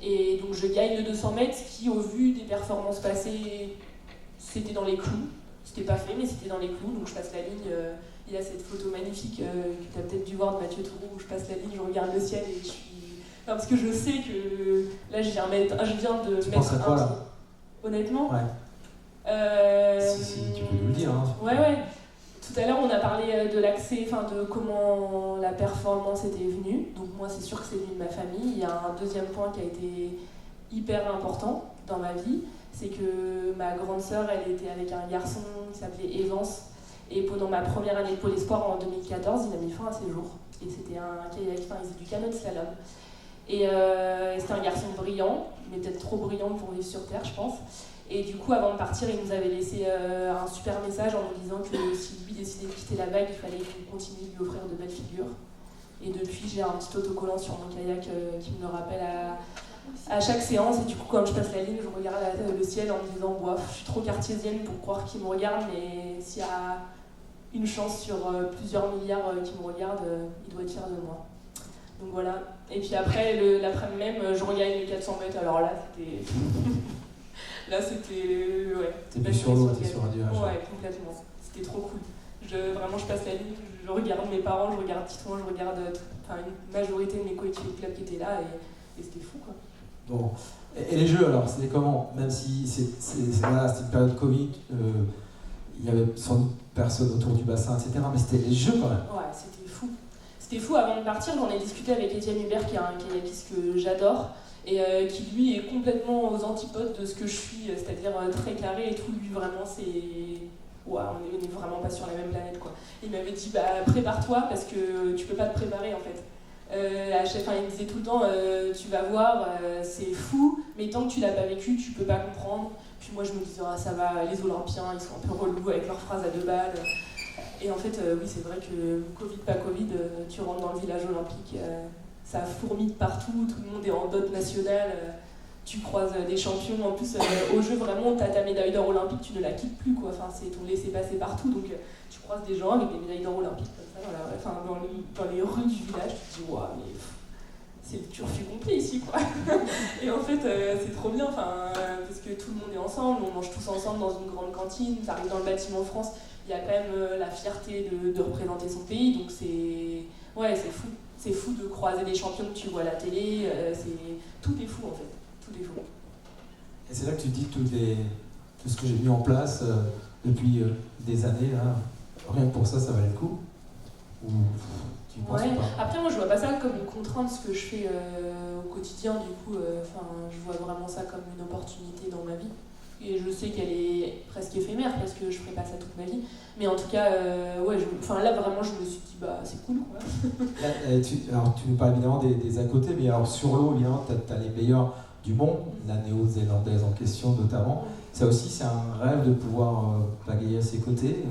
Et donc je gagne le 200 mètres, qui au vu des performances passées, c'était dans les clous. C'était pas fait, mais c'était dans les clous, donc je passe la ligne. Il y a cette photo magnifique que tu as peut-être dû voir de Mathieu Tourou, où je passe la ligne, je regarde le ciel et je suis... Enfin, parce que je sais que là je viens de mettre penses à quoi, là? Honnêtement. Ouais. Si, tu peux nous le dire. Hein. Ouais. Tout à l'heure, on a parlé de l'accès, de comment la performance était venue. Donc moi, c'est sûr que c'est venu de ma famille. Il y a un deuxième point qui a été hyper important dans ma vie, c'est que ma grande sœur, elle était avec un garçon qui s'appelait Evans. Et pendant ma première année de Pôle Espoir en 2014, il a mis fin à ses jours. Et c'était il faisait du canot de slalom. Et c'était un garçon brillant, mais peut-être trop brillant pour vivre sur Terre, je pense. Et du coup, avant de partir, il nous avait laissé un super message en nous disant que si lui décidait de quitter la vague, il fallait qu'on continue de lui offrir de belles figures. Et depuis, j'ai un petit autocollant sur mon kayak qui me le rappelle à chaque séance. Et du coup, quand je passe la ligne, je regarde le ciel en me disant je suis trop cartésienne pour croire qu'il me regarde, mais s'il y a une chance sur plusieurs milliards qui me regardent, il doit être fier de moi. Donc voilà. Et puis après, l'après-midi même, je regagne les 400 mètres. Alors là, c'était... là, c'était... ouais. T'es plus sur l'eau, t'es sur un nuage. Ouais, complètement. C'était trop cool. Vraiment, je passe la ligne, je regarde mes parents, je regarde Titouan, je regarde une majorité de mes coéquipiers de club qui étaient là, et c'était fou, quoi. Bon. Et les jeux, alors, c'était comment? Même si voilà, c'était une période Covid, il y avait sans doute personne autour du bassin, etc. Mais c'était les jeux, quand même. Ouais, c'était fou. C'était fou. Avant de partir, j'en ai discuté avec Étienne Hubert, qui est un kayakiste que j'adore, et qui, lui, est complètement aux antipodes de ce que je suis, c'est-à-dire très carré et tout. Lui, vraiment, c'est... Ouais, on est vraiment pas sur la même planète, quoi. Il m'avait dit, prépare-toi, parce que tu peux pas te préparer, en fait. À chaque fin, il me disait tout le temps, tu vas voir, c'est fou, mais tant que tu l'as pas vécu, tu peux pas comprendre. Puis moi, je me disais, ça va, les Olympiens, ils sont un peu relous avec leurs phrases à 2 balles. Et en fait, oui, c'est vrai que Covid, pas Covid, tu rentres dans le village olympique, ça fourmille de partout, tout le monde est en dot nationale. Tu croises des champions, en plus au jeu vraiment, t'as ta médaille d'or olympique, tu ne la quittes plus, quoi. Enfin, c'est ton laissez-passer partout, donc tu croises des gens avec des médailles d'or olympiques comme ça, voilà, dans les rues du village, tu te dis waouh, mais c'est le turfu complet ici, quoi. Et en fait, c'est trop bien, parce que tout le monde est ensemble, on mange tous ensemble dans une grande cantine, t'arrives dans le bâtiment France, il y a quand même la fierté de représenter son pays, donc ouais, c'est fou. C'est fou de croiser des champions que tu vois à la télé, tout est fou en fait. Tout est fou. Et c'est là que tu te dis tout ce que j'ai mis en place depuis des années, là, rien que pour ça, ça valait le coup? Ou tu y penses pas? Après, moi, je vois pas ça comme une contrainte, ce que je fais au quotidien, du coup, je vois vraiment ça comme une opportunité dans ma vie. Et je sais qu'elle est presque éphémère, parce que je ferai pas ça toute ma vie. Mais en tout cas, là, vraiment, je me suis dit, c'est cool, quoi. Alors, tu nous parles évidemment des à côté, mais alors sur l'eau, évidemment, t'as les meilleurs du monde, la néo-zélandaise en question notamment. Ça aussi, c'est un rêve de pouvoir pagayer à ses côtés.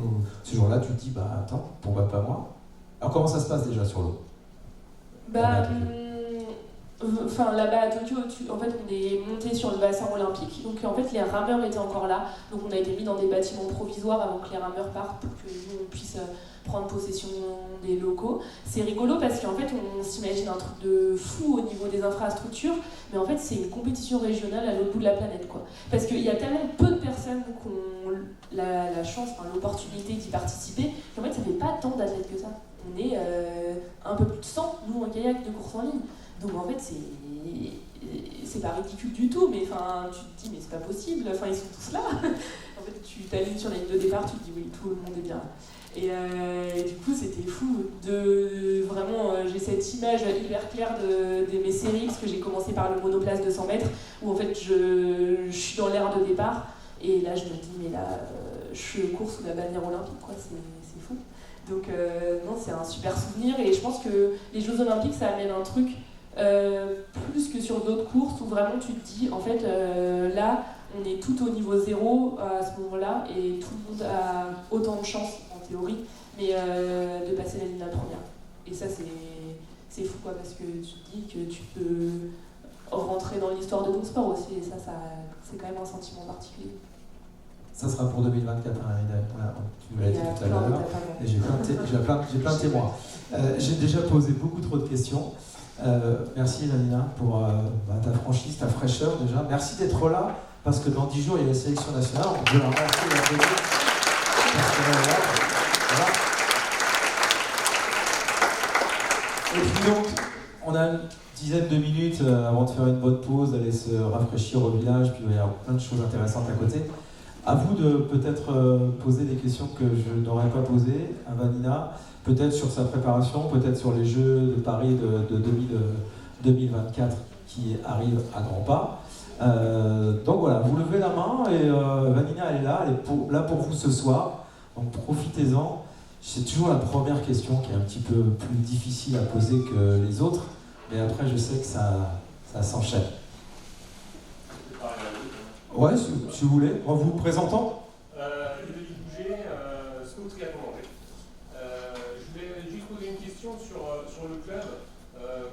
Ce jour-là, tu te dis, attends, pourquoi pas moi? Alors, comment ça se passe déjà sur l'eau? Là-bas à Tokyo, en fait, on est monté sur le bassin olympique, donc en fait, les rameurs étaient encore là, donc on a été mis dans des bâtiments provisoires avant que les rameurs partent pour que nous, on puisse prendre possession des locaux. C'est rigolo parce qu'en fait, on s'imagine un truc de fou au niveau des infrastructures, mais en fait, c'est une compétition régionale à l'autre bout de la planète, quoi. Parce qu'il y a tellement peu de personnes qui ont la chance, l'opportunité d'y participer, qu'en fait, ça fait pas tant d'athlètes que ça. On est un peu plus de 100, nous, en kayak de course en ligne. Donc en fait, c'est pas ridicule du tout, mais tu te dis, mais c'est pas possible, ils sont tous là. En fait, tu t'alignes sur la ligne de départ, tu te dis, oui, tout le monde est bien. Et du coup, c'était fou. Vraiment, j'ai cette image hyper claire de mes séries, parce que j'ai commencé par le monoplace de 100 mètres, où en fait, je suis dans l'aire de départ, et là, je me dis, mais là, je cours sous la bannière olympique, quoi, c'est fou. Donc, non, c'est un super souvenir, et je pense que les Jeux Olympiques, ça amène un truc. Plus que sur d'autres courses où vraiment tu te dis en fait là on est tout au niveau 0 à ce moment-là et tout le monde a autant de chances en théorie mais de passer la ligne de la première et ça c'est fou quoi parce que tu te dis que tu peux rentrer dans l'histoire de ton sport aussi et ça c'est quand même un sentiment particulier. Ça sera pour 2024, voilà, tu me l'as dit tout à l'heure et j'ai plein de témoins. J'ai déjà posé beaucoup trop de questions. Merci Vanina pour ta franchise, ta fraîcheur déjà. Merci d'être là parce que dans 10 jours il y a la sélection nationale. On peut la remercier Et puis donc, on a une dizaine de minutes avant de faire une bonne pause, d'aller se rafraîchir au village, puis il va y avoir plein de choses intéressantes à côté. À vous de peut-être poser des questions que je n'aurais pas posées à Vanina. Peut-être sur sa préparation, peut-être sur les Jeux de Paris de 2024 qui arrivent à grands pas. Donc voilà, vous levez la main et Vanina elle est là, là pour vous ce soir. Donc profitez-en. C'est toujours la première question qui est un petit peu plus difficile à poser que les autres, mais après je sais que ça s'enchaîne. Ouais, si vous voulez, en vous présentant. Sur le club,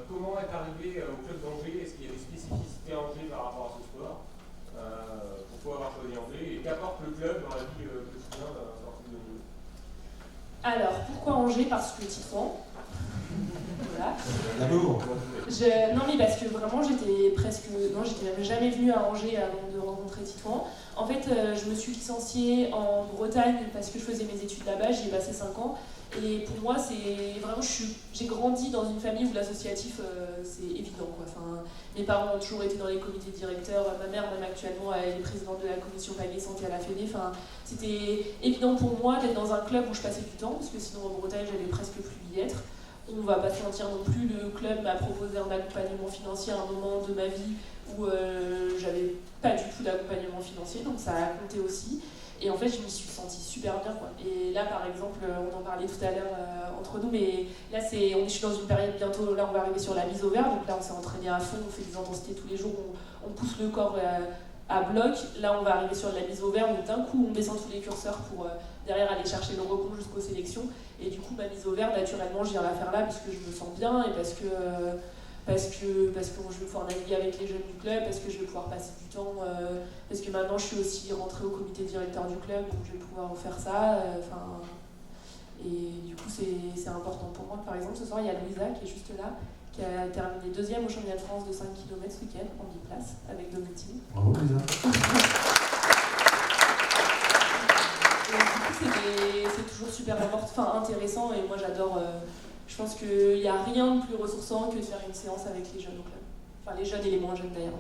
comment est arrivé au club d'Angers? Est-ce qu'il y a des spécificités à Angers par rapport à ce sport? Pourquoi avoir choisi Angers? Et qu'apporte le club dans la vie quotidienne d'un sportif de niveau? Alors, pourquoi Angers? Parce que Titouan. Voilà. L'amour. Non, mais parce que vraiment, j'étais même jamais venue à Angers avant de rencontrer Titouan. En fait, je me suis licenciée en Bretagne parce que je faisais mes études là-bas, j'y ai passé 5 ans. Et pour moi, c'est vraiment, j'ai grandi dans une famille où l'associatif, c'est évident, quoi. Enfin, mes parents ont toujours été dans les comités directeurs, ma mère, même actuellement, elle est présidente de la commission palier santé à la Fédé. Enfin, c'était évident pour moi d'être dans un club où je passais du temps, parce que sinon en Bretagne, j'allais presque plus y être. On va pas se mentir non plus, le club m'a proposé un accompagnement financier à un moment de ma vie où j'avais pas du tout d'accompagnement financier, donc ça a compté aussi. Et en fait, je m'y suis sentie super bien, quoi. Et là, par exemple, on en parlait tout à l'heure entre nous, mais là, je suis dans une période bientôt, là, on va arriver sur la mise au vert, donc là, on s'est entraîné à fond, on fait des intensités tous les jours, on pousse le corps à bloc. Là, on va arriver sur la mise au vert, où d'un coup, on descend tous les curseurs pour derrière aller chercher le rebond jusqu'aux sélections. Et du coup, ma mise au vert, naturellement, je viens la faire là parce que je me sens bien et parce que je vais pouvoir naviguer avec les jeunes du club, parce que je vais pouvoir passer du temps, parce que maintenant je suis aussi rentrée au comité directeur du club, donc je vais pouvoir faire ça. Et du coup, c'est important pour moi. Par exemple, ce soir, il y a Louisa qui est juste là, qui a terminé 2e au championnat de France de 5 km ce week-end, en biplace, avec Domitille. Bravo, Louisa. C'est toujours super intéressant, et moi j'adore. Je pense qu'il n'y a rien de plus ressourçant que de faire une séance avec les jeunes au club. Enfin, les jeunes et les moins jeunes d'ailleurs,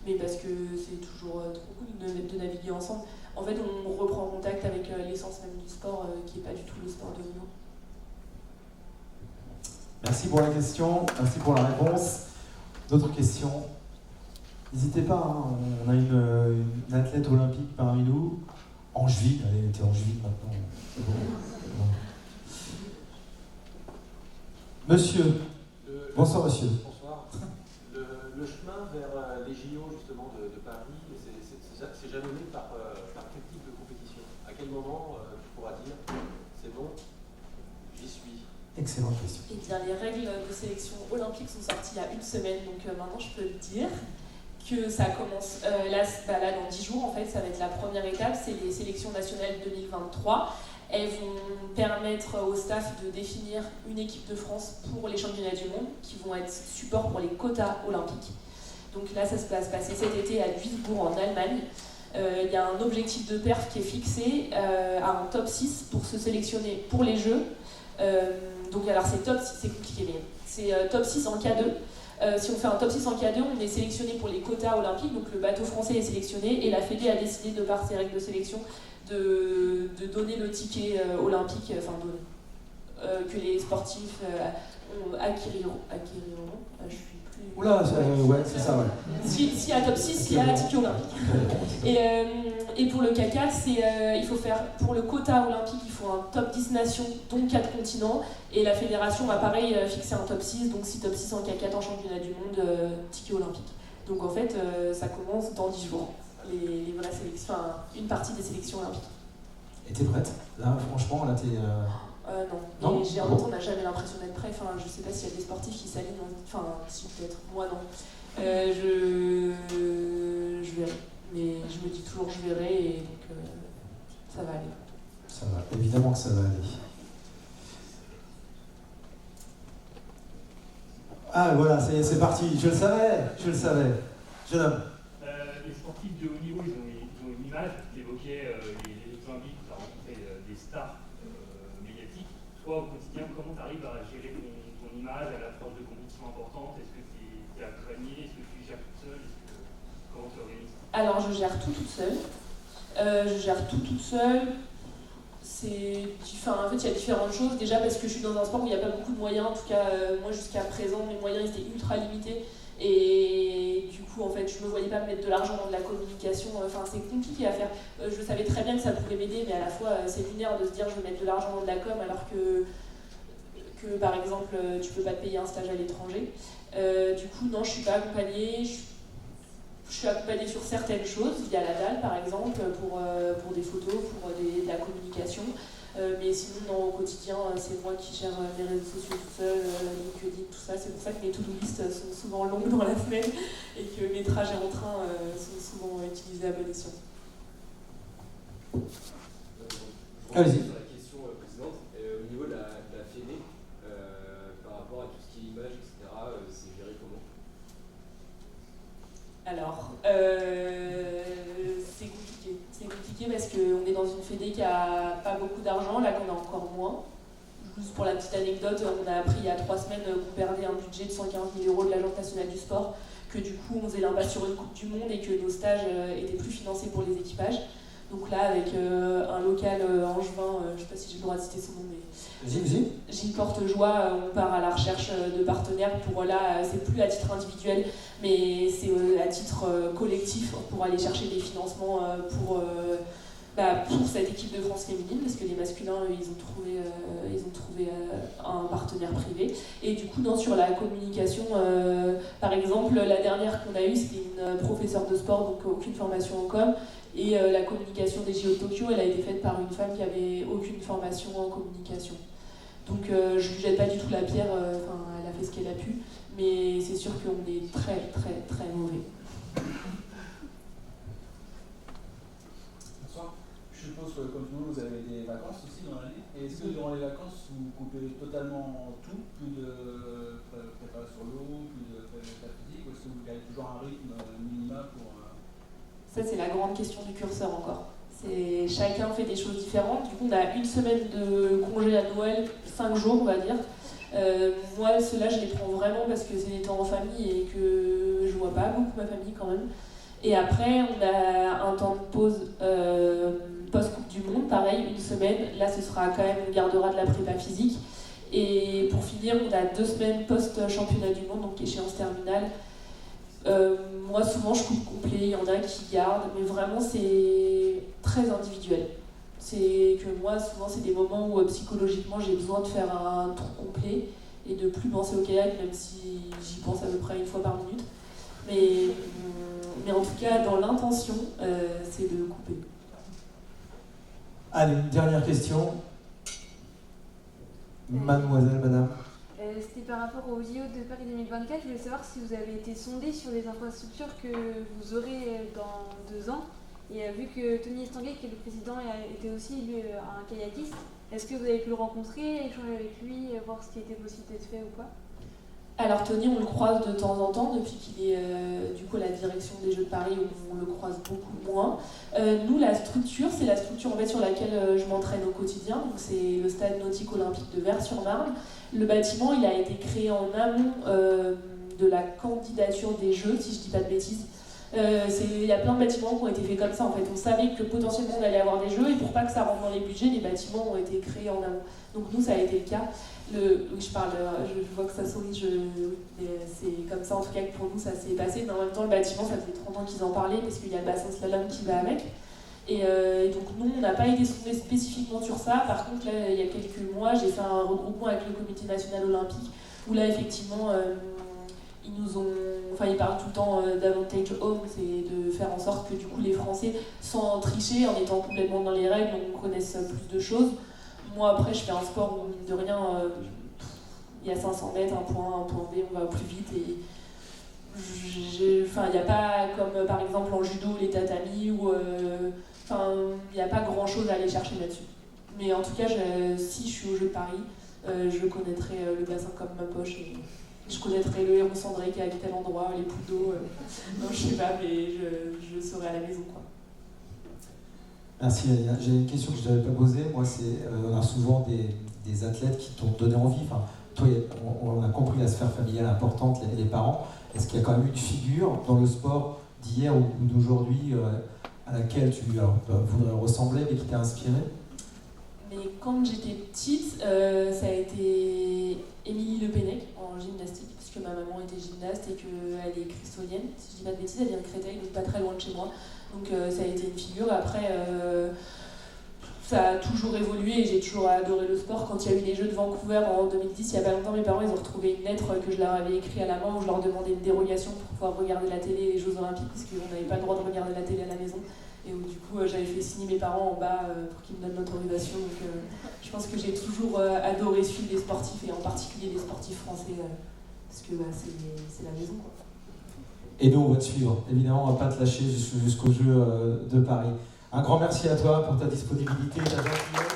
mais parce que c'est toujours trop cool de naviguer ensemble. En fait, on reprend contact avec l'essence même du sport, qui n'est pas du tout le sport de haut niveau. Merci pour la question, merci pour la réponse. D'autres questions? N'hésitez pas, hein. On a une athlète olympique parmi nous. Angeville, elle était Angeville maintenant. C'est bon. Monsieur. Bonsoir, monsieur. Bonsoir. Le chemin vers les JO justement de Paris, c'est jalonné par quel type de compétition? À quel moment tu pourras dire c'est bon, j'y suis? Excellente question. Eh bien, les règles de sélection olympique sont sorties il y a une semaine, donc maintenant je peux te dire que ça commence là dans 10 jours. En fait, ça va être la première étape, c'est les sélections nationales 2023. Elles vont permettre au staff de définir une équipe de France pour les championnats du monde, qui vont être support pour les quotas olympiques. Donc là, ça se passe passer cet été à Duisbourg en Allemagne. Il y a un objectif de perf qui est fixé à un top 6 pour se sélectionner pour les Jeux. Donc alors c'est top 6, c'est compliqué, mais c'est top 6 en K2. Si on fait un top 6 en K2, on est sélectionné pour les quotas olympiques, donc le bateau français est sélectionné et la Fédé a décidé, de par ses règles de sélection, de donner le ticket olympique, que les sportifs acquériront. Je suis plus... Oula, ouais, c'est ça, ouais. Si à top 6, il y a un ticket olympique. Et pour le K4, il faut faire, pour le quota olympique, il faut un top 10 nations, dont 4 continents. Et la fédération va pareil fixer un top 6, donc 6 top 6 en K4 en championnat du monde, ticket olympique. Donc en fait, ça commence dans 10 jours, les vraies sélections, une partie des sélections olympiques. Et t'es prête? Là, franchement, là, t'es... Non. Et en même temps, on n'a jamais l'impression d'être prêt. Enfin, je sais pas s'il y a des sportifs qui s'alignent. Enfin, si, peut-être. Moi, non. Je verrai. Mais je me dis toujours je verrai, et donc ça va aller. Ça va, évidemment que ça va aller. Ah, voilà, ça y est, c'est parti. Je le savais. Jeune homme. Les sportifs de haut niveau, ils ont une image. Tu évoquais les Jeux Olympiques, tu as rencontré des stars médiatiques. Toi, au quotidien, comment tu arrives à gérer ton image à l'approche de compétitions importantes? Est-ce que tu es accompagné? Est-ce que tu gères toute seule? Comment tu organises? Alors, je gère tout toute seule. En fait, il y a différentes choses. Déjà parce que je suis dans un sport où il n'y a pas beaucoup de moyens. En tout cas, moi, jusqu'à présent, mes moyens étaient ultra limités. Et du coup, en fait, je ne me voyais pas mettre de l'argent dans de la communication. Enfin, c'est compliqué à faire. Je savais très bien que ça pouvait m'aider, mais à la fois, c'est lunaire de se dire je vais mettre de l'argent dans de la com, alors que par exemple, tu peux pas te payer un stage à l'étranger. Du coup, non, je suis pas accompagnée. Je suis accompagnée sur certaines choses, via la dalle par exemple, pour des photos, pour de la communication. Mais sinon, non, au quotidien, c'est moi qui gère mes réseaux sociaux toute seule, LinkedIn, tout ça. C'est pour ça que mes to-do list sont souvent longues dans la semaine et que mes trajets en train sont souvent utilisés à bon escient. Allez-y. Sur la question précédente, C'est compliqué. C'est compliqué parce qu'on est dans une fédé qui a pas beaucoup d'argent, là qu'on a encore moins. Juste pour la petite anecdote, on a appris il y a 3 semaines qu'on perdait un budget de 115 000 € de l'Agence nationale du sport, que du coup on faisait l'impasse sur une Coupe du Monde et que nos stages étaient plus financés pour les équipages. Donc là, avec un local angevin, je ne sais pas si j'ai le droit de citer son nom, mais Gilles Portejoie, on part à la recherche de partenaires pour là, c'est plus à titre individuel, mais c'est à titre collectif pour aller chercher des financements pour cette équipe de France féminine, parce que les masculins, ils ont trouvé un partenaire privé. Et du coup, sur la communication, par exemple, la dernière qu'on a eue, c'était une professeure de sport, donc aucune formation en com. Et la communication des JO de Tokyo, elle a été faite par une femme qui avait aucune formation en communication. Donc je ne lui jette pas du tout la pierre, elle a fait ce qu'elle a pu, mais c'est sûr qu'on est très très très mauvais. Bonsoir. Je suppose que comme tout le monde, vous avez des vacances aussi dans l'année. Et est-ce que durant les vacances, vous coupez totalement tout, plus de préparation sur l'eau, plus de préparation physique, ou est-ce que vous gardez toujours un rythme minimum pour... Ça, c'est la grande question du curseur encore. Chacun fait des choses différentes. Du coup, on a une semaine de congé à Noël, 5 jours, on va dire. Moi, ceux-là, je les prends vraiment parce que c'est des temps en famille et que je vois pas beaucoup ma famille quand même. Et après, on a un temps de pause post-Coupe du Monde, pareil, une semaine. Là, ce sera quand même, on gardera de la prépa physique. Et pour finir, on a 2 semaines post-championnat du monde, donc échéance terminale. Moi, souvent, je coupe complet, il y en a qui gardent, mais vraiment, c'est très individuel. C'est que moi, souvent, c'est des moments où psychologiquement, j'ai besoin de faire un tour complet et de plus penser au kayak, même si j'y pense à peu près une fois par minute. Mais en tout cas, dans l'intention, c'est de couper. Allez, une dernière question. Mademoiselle, madame. C'était par rapport au JO de Paris 2024. Je voulais savoir si vous avez été sondé sur les infrastructures que vous aurez dans 2 ans. Et vu que Tony Estanguet, qui est le président, était aussi un kayakiste, est-ce que vous avez pu le rencontrer, échanger avec lui, voir ce qui était possible d'être fait ou pas? Alors Tony, on le croise de temps en temps, depuis qu'il est du coup à la direction des Jeux de Paris, on le croise beaucoup moins. Nous, la structure, c'est la structure en fait, sur laquelle je m'entraîne au quotidien. Donc, c'est le stade nautique olympique de Vers-sur-Marne. Le bâtiment, il a été créé en amont de la candidature des Jeux, si je ne dis pas de bêtises. Il y a plein de bâtiments qui ont été faits comme ça en fait. On savait que potentiellement on allait avoir des jeux et pour pas que ça rentre dans les budgets, les bâtiments ont été créés en amont. Donc nous ça a été le cas. Je vois que ça sourit, c'est comme ça en tout cas que pour nous ça s'est passé. Mais en même temps le bâtiment ça faisait 30 ans qu'ils en parlaient parce qu'il y a le bassin slalom qui va avec. Et donc nous on n'a pas été sondés spécifiquement sur ça. Par contre là il y a quelques mois j'ai fait un regroupement avec le comité national olympique où là effectivement ils parlent tout le temps d'advantage home, c'est de faire en sorte que du coup les Français, sans tricher, en étant complètement dans les règles, on connaisse plus de choses. Moi après je fais un sport où mine de rien, il y a 500 mètres, un point A, un point B, on va plus vite et il n'y a pas comme par exemple en judo les tatamis où il n'y a pas grand chose à aller chercher là-dessus. Mais en tout cas, si je suis au Jeu de Paris, je connaîtrai le bassin comme ma poche. Et je connaîtrai le héron cendré qui est à tel endroit, les poules d'eau. Non, je sais pas, mais je serai à la maison, quoi. Merci. J'ai une question que je ne t'avais pas posée. Moi, on a souvent des athlètes qui t'ont donné envie. Enfin, toi, on a compris la sphère familiale importante, les parents. Est-ce qu'il y a quand même une figure dans le sport d'hier ou d'aujourd'hui à laquelle tu voudrais ressembler mais qui t'a inspiré? Mais quand j'étais petite, ça a été Émilie Le Pennec en gymnastique, puisque ma maman était gymnaste et qu'elle est christolienne. Si je dis pas de bêtises, elle vient de Créteil, donc pas très loin de chez moi. Donc ça a été une figure. Après, ça a toujours évolué et j'ai toujours adoré le sport. Quand il y a eu les Jeux de Vancouver en 2010, il y a pas longtemps, mes parents ils ont retrouvé une lettre que je leur avais écrite à la main où je leur demandais une dérogation pour pouvoir regarder la télé et les Jeux Olympiques, parce qu'on n'avait pas le droit de regarder la télé à la maison. Et où du coup j'avais fait signer mes parents en bas pour qu'ils me donnent l'autorisation. Donc je pense que j'ai toujours adoré suivre les sportifs et en particulier les sportifs français parce que c'est la maison, quoi. Et nous on va te suivre, évidemment on va pas te lâcher jusqu'au Jeu de Paris. Un grand merci à toi pour ta disponibilité, ta gentillesse.